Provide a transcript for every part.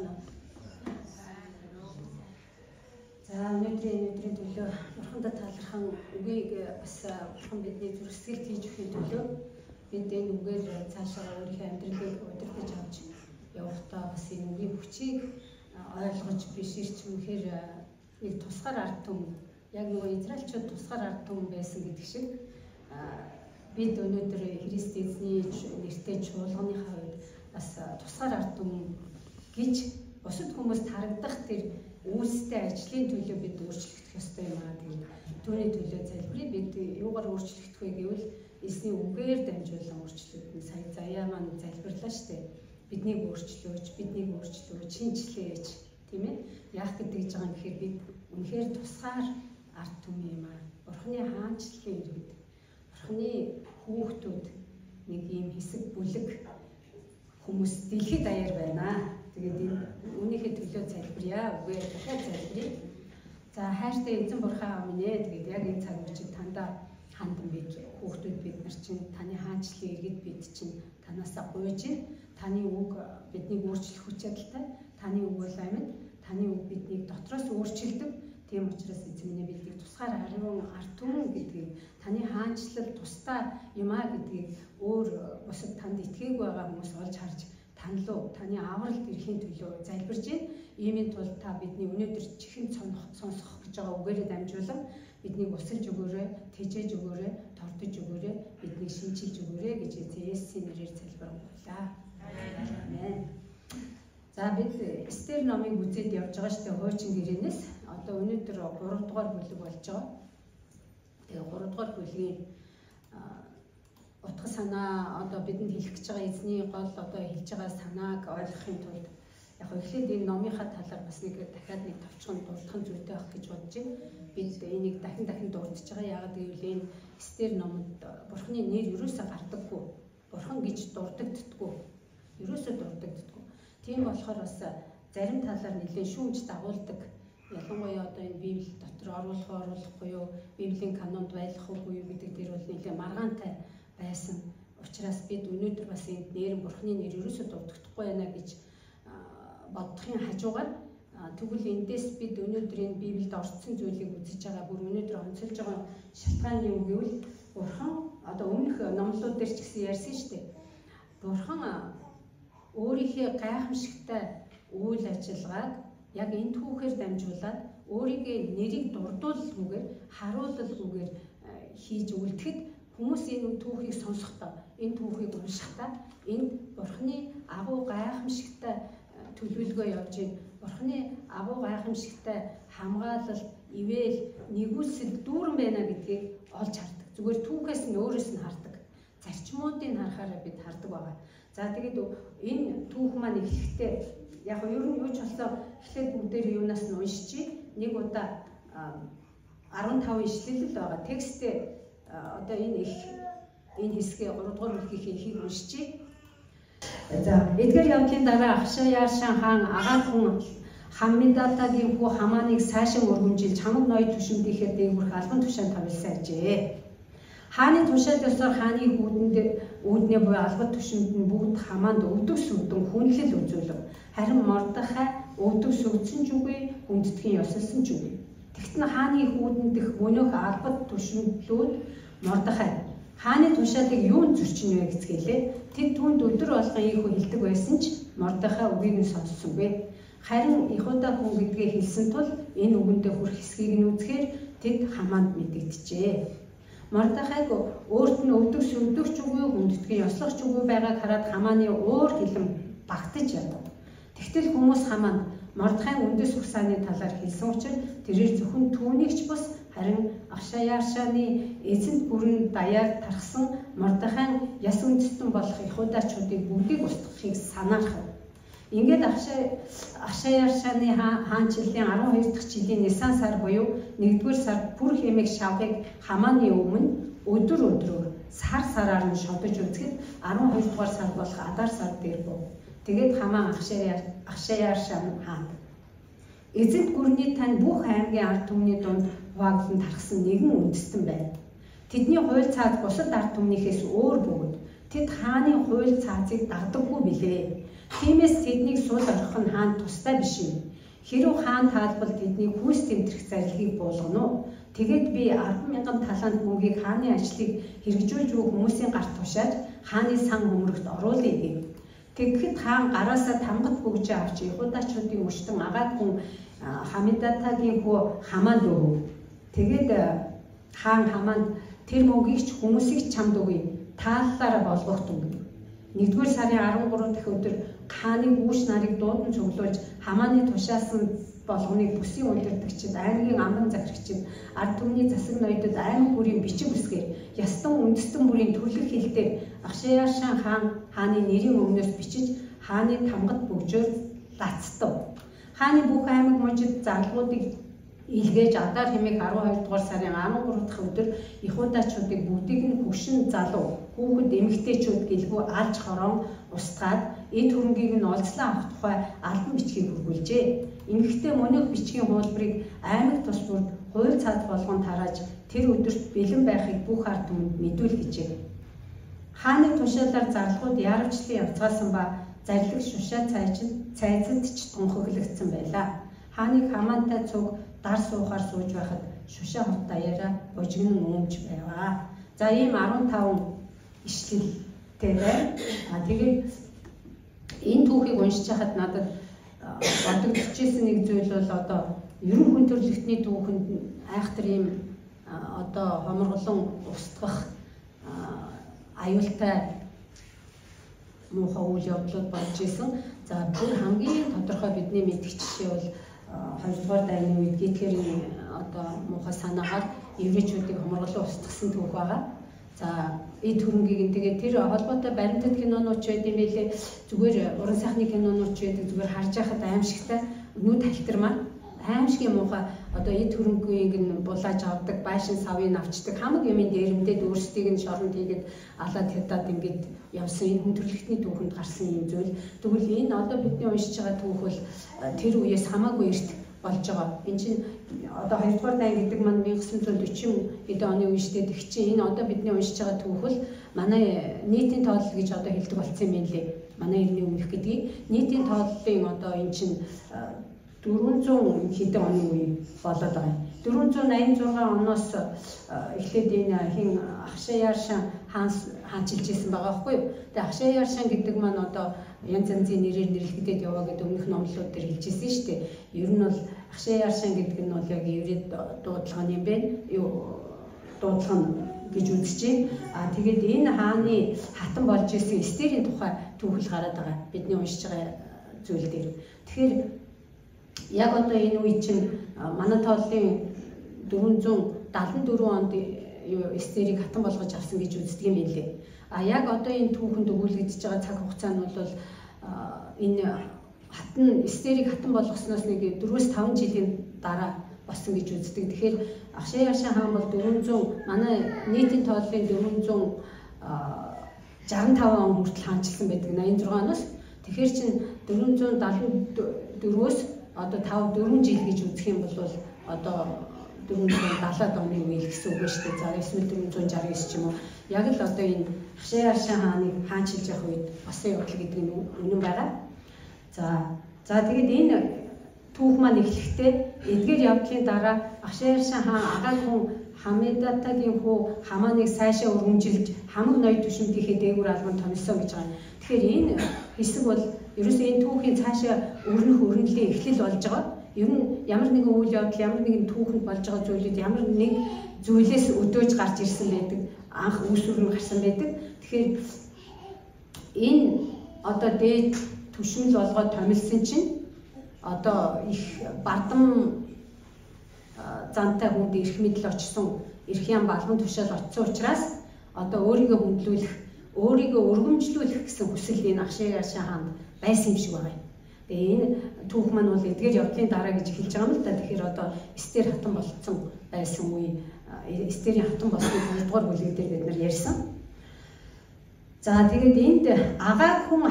байна уу? За өнөөдрийн төлөө бурхандад талархан үгийг бас бурхан бидний зүрхсгэлд хийж өгөх төлөө бид энэ үгээр цаашаа өөрийнхөө амьдралыг удирдах авч явахдаа бас энэ үгийн хүчийг ойлгож биширч үнэхээр нэг тусгаар ард түмэн яг нөгөө израильчууд тусгаар ард түмэн байсан гэдэг шиг бид өнөөдөр Христ эзний нэртэй чуулганыхаа үед бас тусгаар ард түмэн гэж бусад хүмүүст харагдах тэр үйлстэй ажлын төлөө бид өөрчлөгдөх ёстой юм аа. Тэгээд түүний төлөө залбирыг бид юугаар өөрчлөгдөх вэ гэвэл эзний үгээр дамжуулан өөрчлөгдөн. Сая заяа маань залбирлаа штэ. Биднийг өөрчлөөч, шинжлээч, тийм ээ? Яах гэдэг жагаа гэхээр бид үнэхээр тусгаар ард түмэн юм аа. Бурхны хаанчлалын иргэд, Бурхны хүүхдүүд нэг ийм хэсэг бүлэг хүмүүс дэлхийд даяар байна. Тэгээд энэ үүнийхээ төлөө залбирая. Үгээр дахиад залбирая. За хайртай эзэн бурхан аав минь ээ. Тэгээд яг энэ цаг үед тандаа хандан бид хүүхдүүд бид нар чинь таны хаанчлалын иргэд бид чинь танаасаа гуйж таны үг биднийг өөрчлөх хүч чадалтай. Таны үг бол амьд. Таны үг биднийг дотроос өөрчилдөг. Тийм учраас эзэн минь биднийг тусгаар ариун ард түмэн гэдгийг таны хаанчлал тусдаа юм аа гэдгийг өөр бусад танд итгээгүй байгаа хүмүүс олж харж танлуу таны авралт ирэхийн төлөө залбирж байна. Иймийн тулд та бидний өнөөдөр чихэн сонсох гэж байгаа үгээрээ дамжуулан биднийг усалж өгөөрэй, тэжээж өгөөрэй, тордож өгөөрэй, биднийг шинчилж өгөөрэй гэж Есүсийн нэрээр залбирлаа. Амен. За бид Эстер номыг үзээд явж байгаа штэ хуучин гэрээнээс одоо өнөөдөр 3 дугаар бүлэг болж байгаа. Тэгээ 3 дугаар бүлгийн утга санаа одоо бидэнд хэлэх гэж байгаа эзний гол одоо хэлж байгаа санааг ойлгохын тулд яг эхлээд энэ номынхаа талаар бас нэг дахиад нэг товчхон дурдах зүйтэй авах гэж бодож байна. Бид энийг дахин дурдж байгаа. Яагаад гэвэл энэ Эстер номонд Бурхны нэр ерөөсөө гардаггүй. Бурхан гэж дурддаггүй. Ерөөсөө дурддаггүй. Тийм болохоор бас зарим талаар нэлээд шүүмж дагуулдаг. Ялангуяа одоо энэ Библи дотор оруулахгүй юу, Библийн канонд байх уугүй юу гэдэг дээр бол нэлээд маргаантай байсан. Учраас бид өнөөдөр бас энд нэрэн Бурхны нэр ерөөсөө дурддахгүй байна гэж бодохын хажуугаар тэгвэл эндээс бид өнөөдөр энэ Библиэд орцсон зүйлийг үзэж байгаа бүр өнөөдөр онцолж байгаа шалтгаан юу гэвэл Бурхан одоо өмнөх номлууд дээр ч гэсэн ярьсан шүү дээ. Бурхан өөрийнхөө гайхамшигтай үйл ажиллагааг яг энэ түүхээр дамжуулаад өөрийнхөө нэрийг дурдуулалгүйгээр харуулалгүйгээр хийж үлдэхэд хүмүүс энэ түүхийг сонсохдоо энэ түүхийг уншихдаа энд Бурхны агуу гайхамшигтай төлөвлөгөө явж байна. Бурхны агуу гайхамшигтай хамгаалалт, ивэл, нэгүсэл дүүрэн байна гэдгийг олж хардаг. Зүгээр түүхээс нь өөрөөс нь хардаг. Зарчмуудыг харахаараа бид хардаг байгаа. За тэгээд энэ түүх маань эхлэхдээ яг ер нь юу ч болсон эхлээд бүгдээр юунаас нь уншчих. Нэг удаа 15 ишлэл л байгаа. Текстээ одоо энэ хэсгээ 3 дугаар бүлгийн ихийг уншчих. За эдгээр явдлын дараа Ахшаяар шан хаан агаар хүн Хаммедатагийн хүү Хамааныг сайшин өргөмжилж хамаг ноёд түшиндийнхээ дээгүүрх албан тушаанд тавилсан ажээ. Хааны тушаал ёсоор хааны үүднээ буй албан түшинд нь бүгд Хамаанд өвдөг сүгдэн хүнлэл үзүүлв. Харин Мордехай өвдөг сүгдсэн ч үгүй, хүндэтгэн ёсолсон ч үгүй. Тэгтэн хааны хүүдэн дэх мөнөөх албан түшиндлүүд Мордехай хааны тушаалыг юунд зөрчин вэ гэцгээлээ. Тэд түүнд өдөр болгон ийхүү хэлдэг байсан ч Мордехай үгийг нь сонссонгүй. Харин Иуда хүн гэдгээ хэлсэн тул энэ үгэндээ хүрэх хэсгийг нь үзэхээр тэд Хамаанд мэдэгджээ. Мордехайг өөрт нь өвдөг сүгдөгч үгүй, хүндэтгэн ёслох ч үгүй байгааг хараад Хамааны уур хилэн багтаж ядав. Тэгтэл хүмүүс Хамаанд Мордехайн үндэс ухсааны талаар хэлсэн учраас тэрээр зөвхөн түүнийг ч бус харин Ахшаяаршаны эзэнт бүрэн даяар тархсан Мордехайн яс үндэстэн болох Иудачуудыг бүгдийг устгахыг санаахав. Ингээд Ахшаяаршаны хаанчлалын 12 дахь жилийн Нисан сар буюу 1-р сард бүр хэмээх шавхыг Хамааны өмнө өдрөөр сар сараар нь шодож үзэхэд 12 дугаар сар болох Адар сар дээр був. Тэгээд Хамаан Ахшаяаршан хаан эзэнт гүрний тань бүх аймгийн ард түмний дунд хуваагдсан тархсан нэгэн үндэстэн байна. Тэдний хууль цааз бусад ард түмнийхээс өөр бөгөөд тэд хааны хууль цаазыг дагдаггүй билээ. Тиймээс тэднийг сул орхих нь хаан тустай биш юм. Хэрв хаан таалбал тэдний хүүс тэмтрэх зарилгийг буулгана уу? Тэгээд би 10,000 талант мөнгийг хааны ажлыг хэрэгжүүлж буй хүмүүсийн гарт тушааж хааны сан хөмрөгт оруулъя гэв. Тэгэхэд хаан гараасаа тамгат бөгжөө авч Иудачуудын өштөн агаад хүн Хамедатагийн хүү Хамаанд өгөв. Тэгээд хаан Хамаанд тэр мөнгийг ч хүмүүсийг чамд өгье. Тааллаараа болгох түг. 1-р сарын 13 дахь өдөр хааны үүш нарыг дуудан цуглуулж Хамааны тушаасан болгоныг бүсийн удирдагчид, аймгийн амран захирагчид, ард түмний засаг ноёдод аймаг бүрийн бичиг үсгээр ястан үндэстэн бүрийн төрлөх хэлээр Ахшаяшан хааны нэрийн өмнөөс бичиж хааны тамгат бөгжөөр лацтав. Хааны бүх аймаг мужид зарлгуудыг илгээж Адар хэмээх 12-р сарын 13 дахь өдөр Иудачуудыг бүгдийг нь хөвшин залуу, хүүхэд эмэгтэйчүүд гэлгүй алж хорон устгаад эд хөрөнгийг нь олзлон авах тухай албан бичгийг хургуулжээ. Эмэгтэй мөнх бичгийн хуулбарыг аймаг тус бүрд хууль цаад болгон тарааж тэр өдөрт бэлэн байхыг бүх ард түмэнд мэдүүлгэжээ. Хааны тушаалаар зарлгууд яарвчлан явцгаасан ба зарлиг шушаа цайзад ч тунхаглагдсан байлаа. Хааны Хамаантай цуг дар суухаар сууж байхад шушаа хот даяараа божигнон өмж байваа. За ийм 15 ишлэлтэй байна. Тэгээд энэ түүхийг уншиж хахад надад бодогдчихсэн нэг зүйл бол одоо ерөн хүн төрлөختний түүхэнд айхтар ийм одоо хоморголон устгах аюултай муухай үйл явдлууд болж исэн. За бүр хамгийн тодорхой бидний мэдэх жишээ бол 2-р дайны үед Гитлерийн одоо муухай санаагаар еврейчүүдийг хоморголон устгасан түүх байгаа. За эд хөрөнгийг тэгээд тэр холбоотой баримтат кинонууд ч байд юм байлээ. Зүгээр уран сайхны кинонууд ч байдаг. Зүгээр харж байхад аимшигтай нүд халтармаар аимшигын муухай одоо эд хөрөнгийг нь булааж авдаг, байшин савыг авчдаг, хамаг юмын дээрэмдээд өөрсдийг нь шоронд хийгээд алаад хятад ингээд явсан энэ хүн төрлөختний түүхэнд гарсан юм зүйл. Тэгвэл энэ одоо бидний уншиж байгаа түүх бол тэр үеэс хамаагүй эрт болж байгаа. Энэ чинь одоо 2-р дай гэдэг маань 1940 эд оны үе штэ. Тэг чи энэ одоо бидний уншиж байгаа түүх бол манай нийтийн тоолол гэж одоо хэлдэг болсон юм лээ. Манай иргэний өмнөх гэдгийг нийтийн тооллын одоо энэ чинь 400 хэдэн оны үе болоод байгаа юм. 486 оноос эхлээд энэ хин Ахшаяшан хаанчилж исэн байгаа байхгүй юу? Тэгээ Ахшаяшан гэдэг маань одоо янз янзын нэрээр нэрлэгдээд яваа гэдэг өмнөх номлолууд дээр хэлжсэн шүү дээ. Ер нь бол Ахшаяшан гэдэг нь бол яг еврейд дуудлага юм байна. Дуудлага гэж үзчихье. Тэгээд энэ хааны хатан болж исэн Эстерийн тухай түүхэл гараад байгаа. Бидний уншиж байгаа зүйл дээр. Тэгэхээр яг одоо энэ үе чинь манай тооллын 474 онд Эстерийг хатан болгож авсан гэж үздэг юм билээ. Яг одоо энэ түүхэнд өгүүлэгдэж байгаа цаг хугацаа нь бол энэ хатан Эстерийг хатан болгосноос нэг 4-5 жилийн дараа болсон гэж үздэг. Тэгэхээр Ахшаяшан хаан бол 400 манай нийтийн тооллын 465 он хүртэл хаанчилсан байдаг 86 оноос. Тэгэхээр чин 474-өөс одоо 5-4 жил гэж үзэх юм бол одоо 470 оны үе гэсэн үг шүү дээ. За эсвэл 469 ч юм уу. Яг л одоо энэ Ахшаяшан хааны хаанчилж явах үед болсон явдал гэдэг нь үнэн байгаа. За тэгээд энэ түүх маань эхлэхдээ эдгээр явдлын дараа Ахшаяшан хаан агаал хүн Хамедатагийн хүү Хамааныг сайшаа өргөмжилж хамаг ноёд түшинтийнхээ дээгүүр албан томилсон гэж байгаа. Тэгэхээр энэ хэсэг бол ерөөсөө энэ түүхийн цаашаа өрнөлийн эхлэл болж байгаа. Ер нь ямар нэгэн үйл явдал, ямар нэгэн түүхэнд болж байгаа зүйлүүд ямар нэг зүйлээс өдөөж гарч ирсэн байдаг. Анх үүсвэр нь гарсан байдаг. Тэгэхээр энэ одоо дээд түшмэл болгоод томилсон чинь одоо их бардам зантай хүнд эрх мэдэл очсон, эрх яам балган тушаал очсон учраас одоо өөрийгөө хөндлүүлэх, өөрийгөө өргөмжлүүлэх гэсэн хүсэл энэ Ахшаяшан хаанд байсан юм шиг байна. Тэгээ энэ түүх маань бол эдгээр явдлын дараа гэж хэлж байгаа юм л да. Тэгэхээр одоо Эстер хатан болцсон байсан үе, Эстерийн хатан болсныг 2-р бүлэг дээр бид нар ярьсан. За тэгээд энд агааг хүн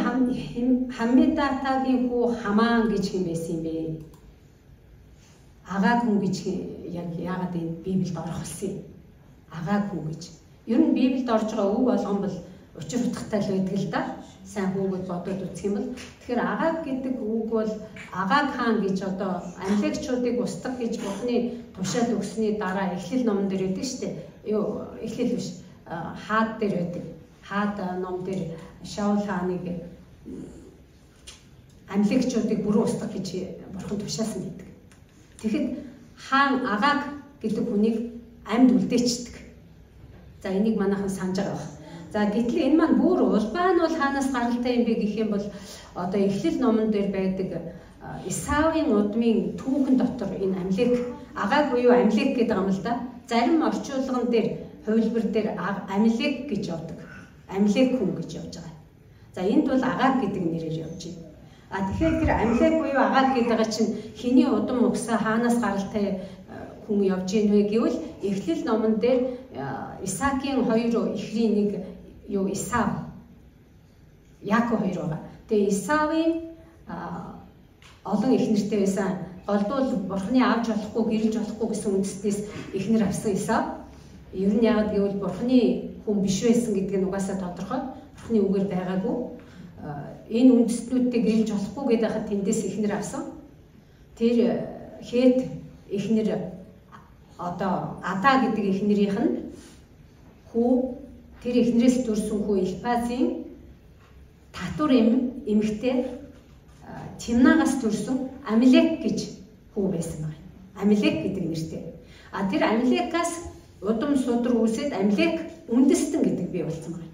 Хамедатагийн хүү Хамаан гэж хэм байсан юм бэ? Агааг хүн гэж яг яагаад энэ Библиэд орох болсон юм? Агааг хүн гэж. Ер нь Библиэд орж байгаа үг болгон бол учир утгатай л байдаг л да. сайн хүүгээд бодоод үзэх юм бол тэгэхээр Агааг гэдэг үг бол Агааг хаан гэж одоо амилагчуудыг устгах гэж Бурхны тушаал өгсөний дараа Эхлэл номон дээр байдаг шүү дээ. Юу Эхлэл биш Хаад дээр байдаг. Хаад ном дээр Шаул хааныг амилагчуудыг бүрэн устгах гэж Бурхан тушаасан гэдэг. Тэгэхэд хаан Агааг гэдэг хүнийг амьд үлдээчдэг. За энийг манайхан санаж байгаа байна. За гэтэл энэ маань бүр улбаа нь бол хаанаас гаралтай юм бэ гэх юм бол одоо Эхлэл номон дээр байдаг Исавын удмын түүхэн дотор энэ Амлек Агааг буюу Амлек гэдэг юм л да. Зарим орчуулган дээр хувилбар дээр Амлек гэж явдаг. Амлек хүн гэж явж байгаа. За энд бол Агааг гэдэг нэрээр явж байна. А тэгэхээр тэр Амлек буюу Агааг гэдэг чинь хэний удам угсаа хаанаас гаралтай хүн явж ийн вэ гэвэл Эхлэл номон дээр Исаакийн хоёр эхрийн нэг юу Исав Яаков хоёр байгаа. Тэгээ Исавын олон эхнэртэй байсан. Голдуул Бурхны авч болохгүй, гэрэлж болохгүй гэсэн үндснээс эхнэр авсан Исав. Ер нь яагаад гэвэл Бурхны хүн биш байсан гэдэг нь угаасаа тодорхой. Бурхны үгээр байгаагүй. Энэ үндэстнүүдтэй гэрэлж болохгүй гэдэг хахад тэндээс эхнэр авсан. Тэр Хет эхнэр одоо Ада гэдэг эхнэрийнх нь хүү тэр эхнэрээс төрсөн хүү Илпазын татвар эмэгтэй Тимнагаас төрсөн Амлек гэж хүү байсан байна. Амлек гэдэг нэртэй. А тэр Амлекаас удам судар үүсээд Амлек үндэстэн гэдэг бий болсон байна.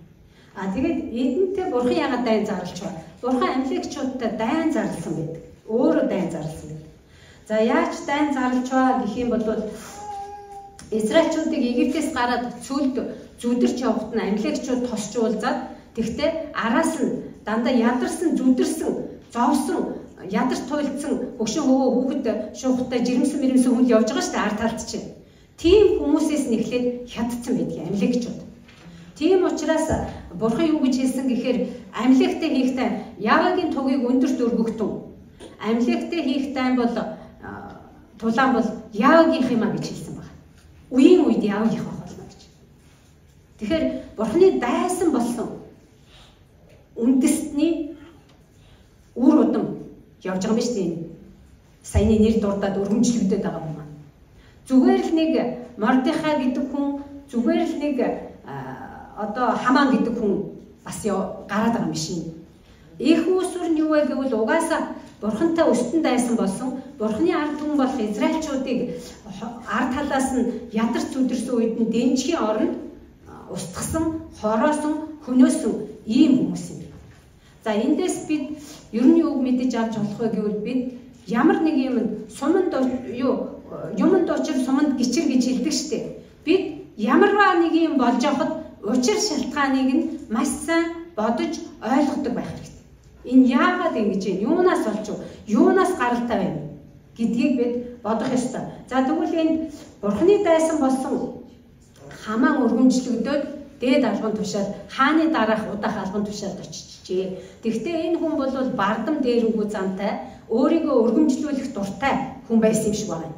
А тэгээд эдэнтэй Бурхан яагаад дайн зарлж байгаа? Бурхан Амлекчуудтай дайн зарлсан байдаг. Өөрөө дайн зарлсан байдаг. За яаж дайн зарлж байгаа гэх юм бол Израильчуудыг Египтээс гараад цөлд зүдэрч явахт нь Амлекчууд тосч уулзаад тэгтээ араас нь дандаа ядарсан, зүдэрсэн, зовсон, ядарч туйлдсан хөгшин хөвөө хүүхэд шуухтай жирэмсэн мэрэмсэн хүн явж байгаа шүү дээ ард талд чинь. Тийм хүмүүсээс нь эхлээд хятцсан байдгийг Амлекчууд. Тийм учраас Бурхан юу гэж хэлсэн гэхээр Амлектэй хийх тань Яагагийн тугийг өндөрт өргөгдөн. Амлектэй хийх тань бол тулаан бол Яагагийнх юм а гэж хэлсэн байна. Үеийн үед Яагагийнх байх болно гэж. Тэгэхээр Бурханы дайсан болсон үндэстний үр удам явж байгаа юм шүү дээ. Саяны нэр дурдаад өргөмжлөгдөд байгаа юм байна. Зүгээр л нэг Мордехай гэдэг хүн, зүгээр л нэг одоо Хаман гэдэг хүн бас гараад байгаа юм шиг. Их усүр нь юу вэ гэвэл угаасаа Бурхантай өстөн дайсан болсон Бурханы ард түмэн болох Израильчуудыг ард талаас нь ядарч зүдэрсэн үед нь дэнжхийн оронд устгасан, хороосон, хөнөөсөн ийм хүмүүс юм. За эндээс бид ер нь үг мэдэж авч болох вэ гэвэл бид ямар нэг юм суманд юмд учир суманд гिचэр гэж хэлдэг штеп. Бид ямарваа нэг юм болж явахад учир шалтгааныг нь маш сайн бодож ойлгодог байх хэрэгтэй. Энэ яагаад ингэж вэ? Юунаас болж вэ? Юунаас гаралтай байна гэдгийг бид бодох ёстой. За тэгвэл энд Бурханы дайсан болсон Хаман өргөмжлөгдөөд дээд албан тушаал хааны дараах удаах албан тушаалд очижээ. Тэгвэл энэ хүн бол бардам дээрэнгүү замтай, өөрийгөө өргөмжлүүлэх дуртай хүн байсан юм шиг байна.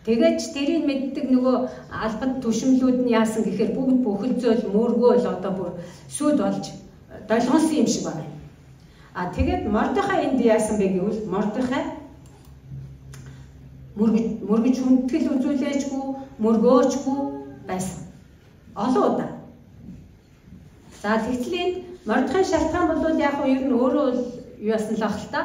Тэгээд тэрийг мэддэг нөгөө албан түшмлүүд нь яасан гэхээр бүгд бөхөлзөөл мөргөөл одоо бүр сүд болж долгонсон юм шиг байна. А тэгээд Мордехай энд яасан бэ гэвэл Мордехай мөргөж хүндэтгэл үзүүлээчгүй, мөргөөчгүй байсан. Олон удаа. За тэгтэл энд Мордехай шалтгаан бол яг нь ер нь өөрөө юу яасан л ах л та.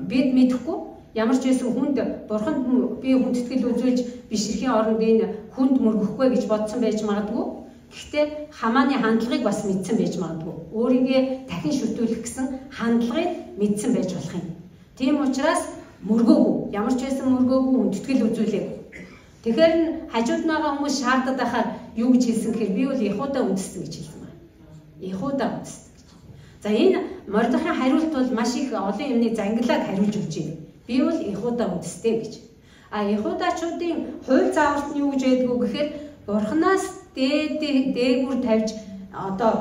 Бид мэдэхгүй ямар ч байсан хүнд Бурханд би хүндэтгэл үзүүлж бишрэхийн оронд энэ хүнд мөргөхгүй гэж бодсон байж магадгүй. Гэхдээ Хамааны хандлагыг бас мэдсэн байж магадгүй. Өөрийгөө дахин шүтүүлэх гэсэн хандлагыг мэдсэн байж болох юм. Тийм учраас мөргөөгүй, ямар ч байсан мөргөөгүй хүндэтгэл үзүүлээгүй. Тэгэхээр хажууд нь байгаа хүмүүс шаардаад байхаар юу гэж хэлсэн гэхээр би бол Яхуда үндэстэн гэж хэлсэн байна. Яхуда үндэстэн. За энэ Мордехай хариулт бол маш их олон юмны зангилааг хариулж өгч байна. Би бол Яхуда үндэстэн гэж. А Яхудачуудын хууль зааварт нь юу гэж байдгүй гэхээр Бурханаас дээгүүр тавьж одоо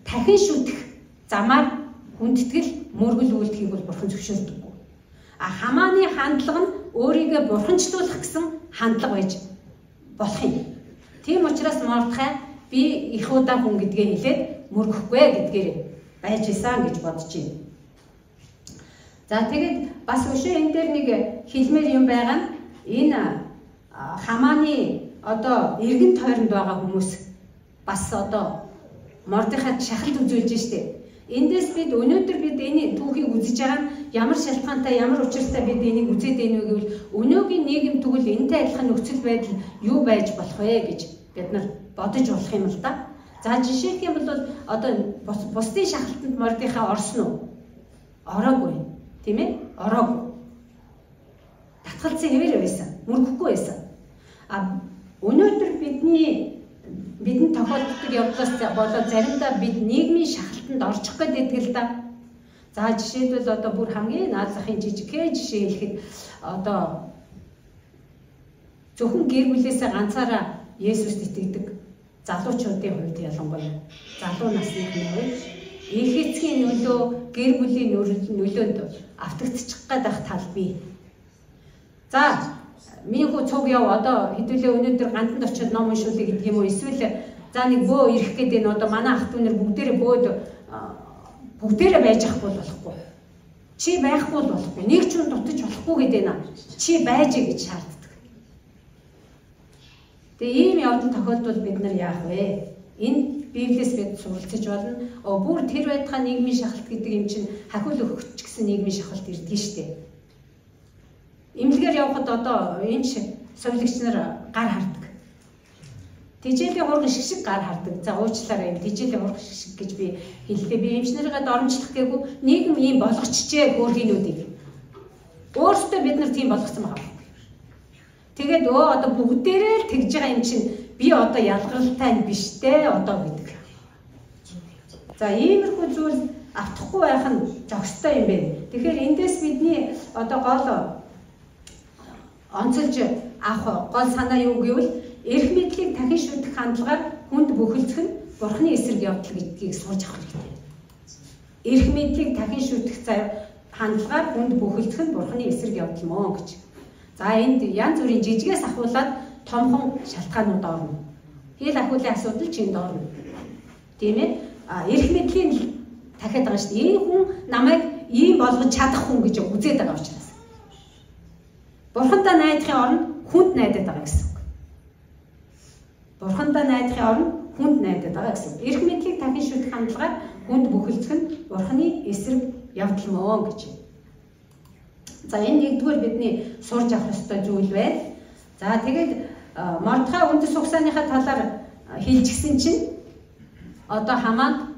дахин шүтэх замаар хүндэтгэл мөргөл үйлдэхийг бол Бурхан зөвшөөрдөггүй. А Хамааны хандлага нь өөрийгөө бурханчлуулах гэсэн хандлага байж болох юм. Тийм учраас Мордехай би Яхуда хүн гэдгээ хэлээд мөргөхгүй гэдгээр байж исэн гэж бодож байна. За тэгээд бас өшөө энэ дээр нэг хэлмээр юм байгаа нь энэ Хаманы одоо эргэн тойронд байгаа хүмүүс бас одоо Мордехайд шахалт үзүүлж штэ. Эндээс бид өнөөдөр бид энэ түүхийг үзэж байгаа нь ямар шалтгаантай, ямар учиртай бид энийг үзээд байна вэ гэвэл өнөөгийн нийгэм тэгвэл энэтэй адилхан нөхцөл байдал юу байж болох вэ гэж бид нар бодож болох юм л да. За жишээлх юм бол одоо бусдын шахалтанд Мордехай орсон уу? Ороогүй. Тийм ээ? Ороогүй. Татгалзсан хэвээр байсан. Мөрөхгүй байсан. Өнөөдөр бидний тохиолддог явдлаас болоод заримдаа бид нийгмийн шахалтанд орчих гээд байдаг л да. За жишээлбэл одоо бүр хамгийн наазахын жижигхэн жишээ хэлэхэд одоо зөвхөн гэр бүлээсээ ганцаараа Есүст итгэдэг залуучуудын хувьд ялангуяа залуу насныхны хувьд их эцгийн нөлөө гэр бүлийн нөлөөнд автагдчих гээд байх тал бий. За миний хүү цуг яв одоо хэдүүлээ өнөөдөр ганданд очиод ном уншуулъя гэдэг юм уу, эсвэл за нэг бөө ирэх гээд энэ одоо манай ах トゥ нэр бүгдээрээ байж ахгүй болохгүй. Чи байхгүй болохгүй. Нэг ч хүн дутаж болохгүй гэдэг нэ. Чи байж гэж шаарддаг. Тэгээ ийм явдал тохиолдвол бид нар яах вэ? Энэ Библиэс бид суралцж болно. Бүр тэр байтугай нийгмийн шахалт гэдэг юм чинь хахиул өгч гэсэн нийгмийн шахалт ирдэг шүү дээ. Имлэгээр явхад одоо энэ совилогч нар гар хардаг. Тижээлийн хурган шиг гар хардаг. За уучлаарай юм тижээлийн хурган шиг гэж би хэллээ. Би эмчнэрийгээ доромжлох гээгүй нийгэм ийм болгочжээ өөрхийнүүдийг. Өөрсдөө бид нар тийм болгосон байгаа. Тэгээд одоо бүгдээрээ л тэгж байгаа юм чинь би одоо ялгаралтай биш дээ одоо гэдэг. За иймэрхүү зүйл автахгүй байх нь зохистой юм байна. Тэгэхээр эндээс бидний одоо гол онцолж авах гол санаа юу гэвэл эрх мэдлийг дахин шүтэх хандлагаар хүнд бүхэлдэх нь Бурхны эсрэг явдал гэдгийг сурч авах хэрэгтэй. Эрх мэдлийг дахин шүтэх хандлагаар хүнд бүхэлдэх нь Бурхны эсрэг явдал мөн гэж. За энд янз бүрийн жижигээс ахуулаад томхон шалтгаанууд орно. Хэл ахуулын асуудал чинь орно. Тийм ээ? Эрх мэдлийн дахиад байгаа шүү дээ. Энэ хүн намайг ийм болгож чадах хүн гэж үзээд байгаа учраас. Бурхандаа найдахын оронд хүнд найдаад байгаа гэсэн. Бурхандаа найдахын оронд хүнд найдаад байгаа гэсэн. Эрх мэдлийг дахин шүтэх хандлагаар хүнд бүхэлдэх нь Бурхны эсрэг явдал мөн гэж. За энэ нэгдүгээр бидний сурж авах ёстой зүйл байна. За тэгээд Мордехай үндэс угсааныхаа талаар хэлжсэн чинь одоо Хамаанд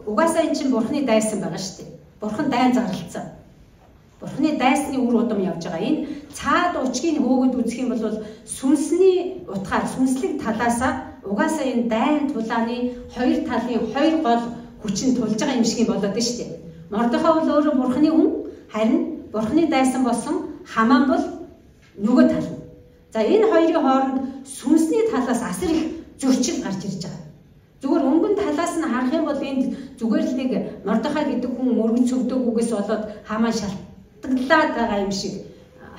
угаасаа эн чинь Бурхны дайсан байгаа шүү дээ. Бурхан дайн зарлалцсан. Бурхны дайсны үр удам явж байгаа. Энэ цаад учгийн хөөгд үзэх юм бол сүнсний утгаар сүнслэг талаасаа угаасаа энэ дайн тулааны хоёр талын хоёр гол хүчин тулж байгаа юм шиг болоод шүү дээ. Мордехай бол өөрөө Бурхны хүн, харин Бурхны дайсан болсон Хамаан бол нөгөө тал. За энэ хоёрын хооронд сүнсний талаас асар их зөрчил гарч ирж байгаа. Зүгээр өнгөн талаас нь харах юм бол энд зүгээр л нэг Мордехай гэдэг хүн мөргөн цөвдөөгүйгээс болоод Хамаан шалтгаалаад байгаа юм шиг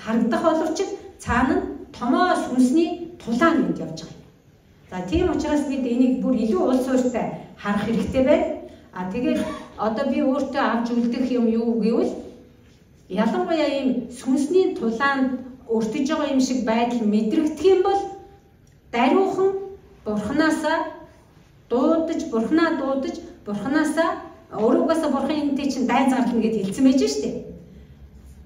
харагдах боловч цаана нь томоо сүнсний тулаан энд явж байгаа. За тийм учраас бид энийг бүр илүү улс ууртай харах хэрэгтэй байна. Тэгээд одоо би өөртөө авч үлдэх юм юу гэвэл ялангуяа ийм сүнсний тулаанд өртөж байгаа юм шиг байдал мэдрэгдэх юм бол даруйхан Бурханаасаа дуудаж, Бурханаасаа өөрөөсөө Бурхан энэтэй чинь дайн зарлана гэж хэлсэн байж штэ.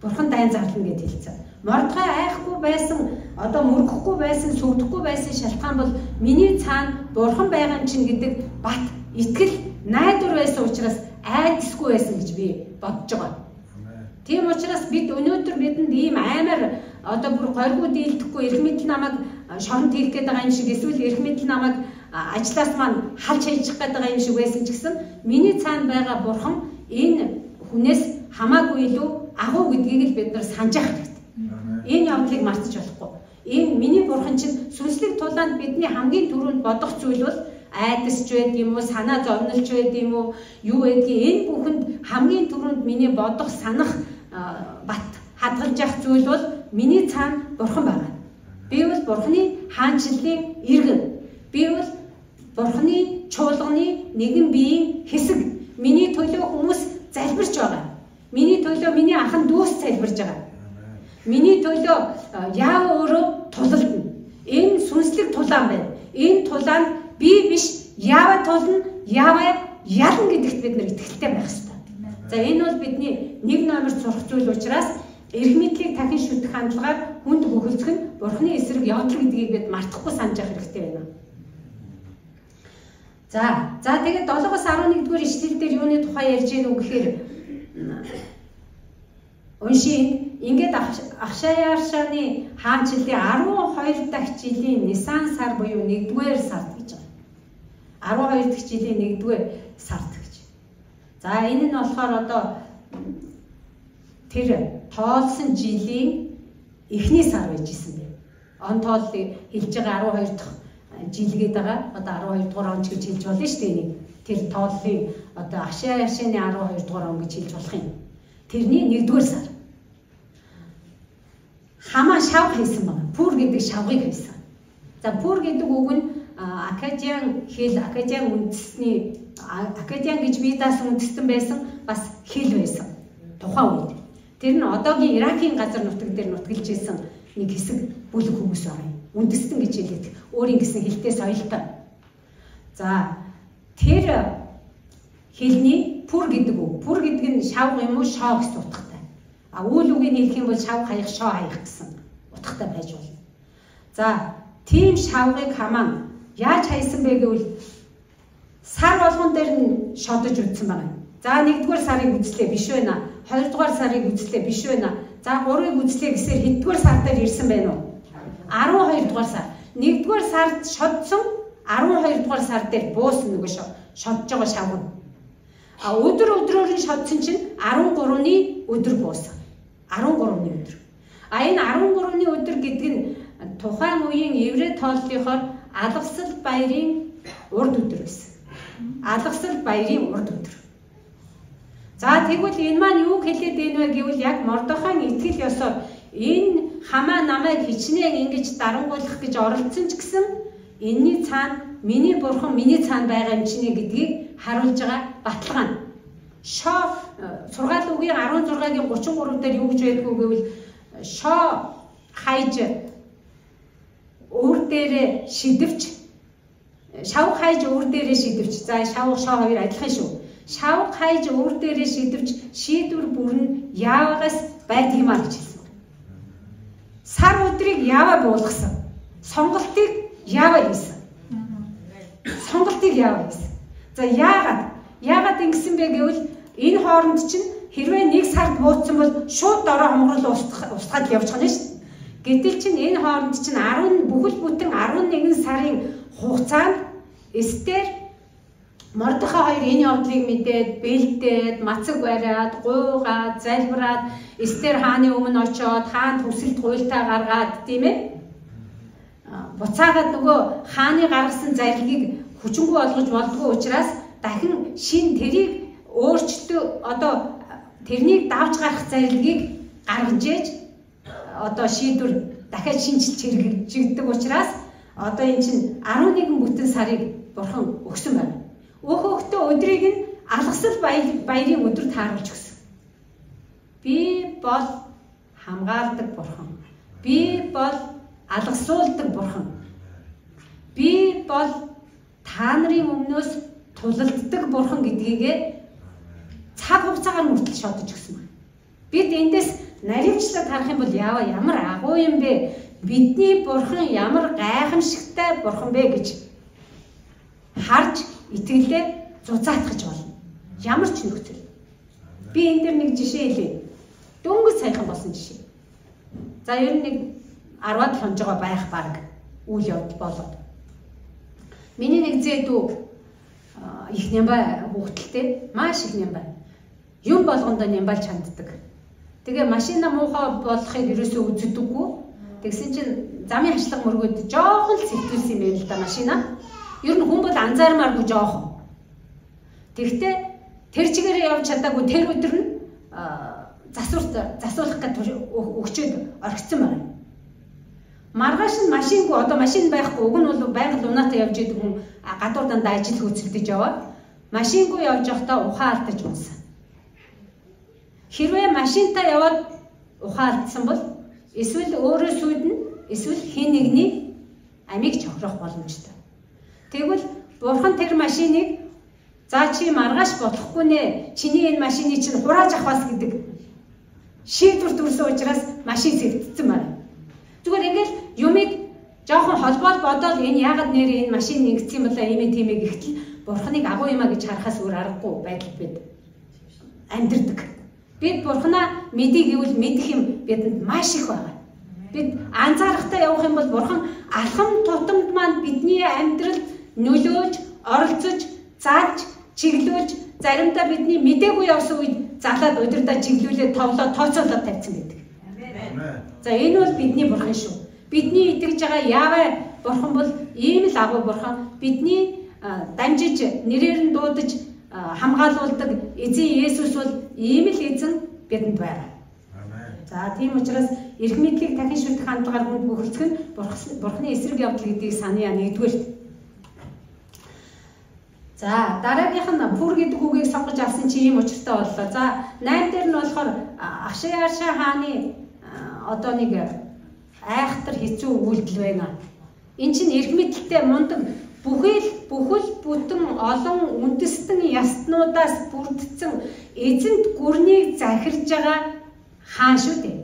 Бурхан дайн зарлана гэж хэлсэн. Мордехай айхгүй байсан, одоо мөргөхгүй байсан, сүгдэхгүй байсан шалтгаан бол миний цаана Бурхан байгаа юм чинь гэдэг бат итгэл найдвар байсан учраас айдсгүй байсан гэж би бодож байгаа. Тийм учраас бид өнөөдөр бидэнд ийм аймаар одоо бүр горьгоо дийлдэхгүй эрх мэдэл намайг шоронд хийх гээд байгаа юм шиг эсвэл эрх мэдэл намайг ажлаас маань халж хайчих гээд байгаа юм шиг байсан ч гэсэн миний цаана байгаа Бурхан энэ хүнээс хамаагүй илүү агуу гэдгийг л бид нар санджах хэрэгтэй. Энэ явдлыг мартаж болохгүй. Энэ миний Бурхан чинь сүнслэг тулаанд бидний хамгийн түрүүнд бодох зүйл бол айдасч байд юм уу, санаа зовнилж байд юм уу, юу гэдгийг энэ бүхэнд хамгийн түрүүнд миний бодох, санах бат хадгалж явах зүйл бол миний цаана Бурхан байгаа. Би бол Бурханы хаанчлалын иргэн. Би бол Бурханы чуулганы нэгэн биеийн хэсэг. миний төлөө хүмүүс залбирч байгаа. Миний төлөө миний анхан дүүс залбирж байгаа. Миний төлөө яав өөрөө тулалдана. Энэ сүнслэг тулаан байна. Энэ тулаанд би биш яава тулна, яава ялна гэдэгт бид нар итгэлтэй байх ёстой. За энэ бол бидний нэг номер сурах зүйл учраас эрх мэдлийг дахин шүтэх хандлагаар хүнд бөхөлцөх нь Бурхны эсрэг явдал гэдгийг бид мартахгүй санаж явах хэрэгтэй байна. За тэгээд 7-оос 11-р ишлэлдэр юуны тухай ярьж байгааг үг гэхээр уншийн ингээд Ахшаяшаны хаанчлалын 12 дахь жилийн Нисан сар буюу 1-р сард гэж байгаа. 12 дахь жилийн 1-р сард гэж. За энэ нь болохоор одоо тэр тоолсон жилийн эхний сар байж исэн бэ. Он тооллыг хэлж байгаа 12 дахь жил гээд байгаа. Одоо 12 дугаар он гэж хэлж болно шүү дээ энийг. Тэр тооллын одоо Ахшаяшаны 12 дугаар он гэж хэлж болох юм. Тэрний 1-р сар. Хамаа шавх хийсэн байна. Пүр гэдэг шавхыг хийсэн. За пүр гэдэг үг нь Акадиан хэл, Акадиан үндэсний Акадиан гэж бие даасан үндэстэн байсан бас хэл байсан. Тухайн үед. Тэр нь одоогийн Иракийн газар нутаг дээр нутгалж ирсэн нэг хэсэг бүлэг хүмүүс байгаа юм. Үндэстэн гэж хэлээд өөрийн гэсэн хэлтэй соёлтой. За тэр хэлний пүр гэдэг үг. Пүр гэдэг нь шавх юм уу, шоо гэсэн утгатай. Үйл үгийг хэлэх юм бол шавх хаях, шоо хаях гэсэн утгатай байж болно. За тийм шавхыг хамаа яаж хайсан бэ гэвэл сар болгон дээр нь шодож үтсэн байна. За 1-р сарыг үзлээ биш байна. 2-р сарыг үзлээ биш байна. За 3-ыг үзлээ гэсээр хэддүгээр сар дээр ирсэн байна уу? 12-р сар. 1-р сард шодсон 12-р сар дээр буусан нөгөө шодж байгаа шавх. Өдөр өдрөөр нь шодсон чинь 13-ны өдөр буусан. 13-ны өдөр. Энэ 13-ны өдөр гэдэг нь тухайн үеийн еврей тооллынхоор алгасал баярын урд өдөр байсан. Алгасал баярын урд өдөр. За тэгвэл энэ маань юу хэлээд байна вэ гэвэл яг Мордохайн итгэл ёсоор энэ хамаа намайг хичнээн ингэж дарангуулах гэж оролцсон ч гэсэн энэний цаана миний бурхан миний цаана байгаа юм чинь гэдгийг харуулж байгаа баталгаа. Шоо сургаал үгийн 16-гийн 33 дээр юу гэж байдгүй гэвэл шоо хайж өөр дээрээ шидвч шавх хайж өөр дээрээ шидвч. За шавх шоо хоёр адилхан шүү. Шавх хайж өөр дээрээ шидвч шийдвэр бүрэн яавагаас байдгиймаа гэж хэлсэн. Сар өдрийг яаваа буулгасан. Сонголтыг яаваа хийсэн. Сонголтыг яаваа хийсэн. За яагаад ингэсэн бэ гэвэл энэ хооронд чинь хэрвээ 1 сард бууцсан бол шууд дороо хомгорол устгаад явж байгаа нь шүү. Гэтэл чинь энэ хооронд чинь бүхэл бүтэн 11 сарын хугацаанд Эстер Мордохай хоёр энэ явдлыг мэдээд, бэлдээд, мацаг бариад, гуйгаад, залбираад, Эстер хааны өмнө очиод, хаанд хүсэлт гуйлтаа гаргаад, тийм ээ? Буцаагаад нөгөө хааны гаргасан зарилгийг хүчингү болгож болдгоо учраас дахин шин тэрийг өөрчлөлтөө одоо тэрнийг давж гарах зарилгийг гаргаж ээж одоо шийдвэр дахиад шинжилж хэрэгжигддэг учраас одоо эн чинь 11 бүтэн сарыг бурхан өгсөн байна. Өөхөختөө өдрийг нь алгасал баярын өдөр тааруулж өгсөн. Би бол хамгаалдаг бурхан. Би бол алгасуулдаг бурхан. Би бол та нарын өмнөөс тулалддаг бурхан гэдгийгээ цаг хугацаагаар мөртөл шодож өгсөн байна. Бид эндээс наривчлаад харах юм бол ямар агуу юм бэ? Бидний бурхан ямар гайхамшигтай бурхан бэ гэж харж итгэлээ зузаатгаж болно. Ямар ч нөхцөл. Би энэ дээр нэг жишээ хэлье. Дөнгөж саяхан болсон жишээ. За ер нь нэг 10-аад хонжоо байх баг үйл явдал болоод. Миний нэг зээдүү их нямбай хүүхдэлтэй маш их нямбай. Юм болгондоо нямбалж ханддаг. Тэгээ машина муухай болохыг ерөөсөө үздэггүй. Тэгсэн чинь замын хашлага мөргөд жоохон л сэтгүүлсэн юм байл л да машина. Ер нь хүн бол анзаармааргүй жоохон. Тэгтээ тэр чигээрээ явж чадаагүй тэр өдөр нь засуулах гэж өгчөөд орхицсан байна. Маргааш нь машингүй одоо машин байхгүй уг нь бол байгаль унаатай явж идэг хүн гадуур дандаа ажил хөөцөлдөж яваа. машингүй явж байхдаа ухаан алдаж унсан. Хэрвээ машинтаа яваад ухаан алдсан бол эсвэл өөрөө сүйднэ, эсвэл хэн нэгний амийг чохрох боломжтой. Тэгвэл Бурхан тэр машиныг за чи маргааш болохгүй нэ, чиний энэ машиныг чинь хурааж авахаас гэдэг шийдвэр төрсөн учраас машин зэгдсэн байна. Зүгээр ингээл юмыг жоохон холбоол бодоод энэ яагаад нэр энэ машин ингэсэн юм болоо ийм тийм гэхтэл Бурханыг агуу юмаа гэж харахаас өөр аргагүй байдал бид амьдрдаг. Бид Бурханаа мэдээ гэвэл мэдэх юм бидэнд маш их байна. Бид анзаарахтаа явах юм бол Бурхан алхам тутамд маань бидний амьдралд нөлөөлж, оролцож, зааж, чиглүүлж, заримдаа бидний мэдээгүй явсан үед залаад удирдаа чиглүүлээд товлоод тооцоолоод тавьсан байдаг. За энэ бол бидний Бурхан шүү. Бидний итгэж байгаа Яваа Бурхан бол ийм л агуу Бурхан. Бидний дамжиж, нэрээр нь дуудаж хамгаалуулдаг эзэн Есүс бол ийм л эзэн бидэнд байна. За тийм учраас эрх мэдлийг дахин шүтэх хандлагаар хүнд бүхэлдэх нь Бурханы эсрэг явдал гэдгийг саная нэгдүгээр. За дараагийнх нь пүр гэдэг үгийг сонгож авсан чи ийм учиртай боллоо. За 8 дээр нь болохоор Ашиарша хааны одоо нэг айхтар хэцүү үйлдэл байна. Эн чинь эрх мэдэлтэй мундаг бүхэл бүтэн олон үндэстэн ястнуудаас бүрдсэн эзэнт гүрнийг захирж байгаа хаан шүү дээ.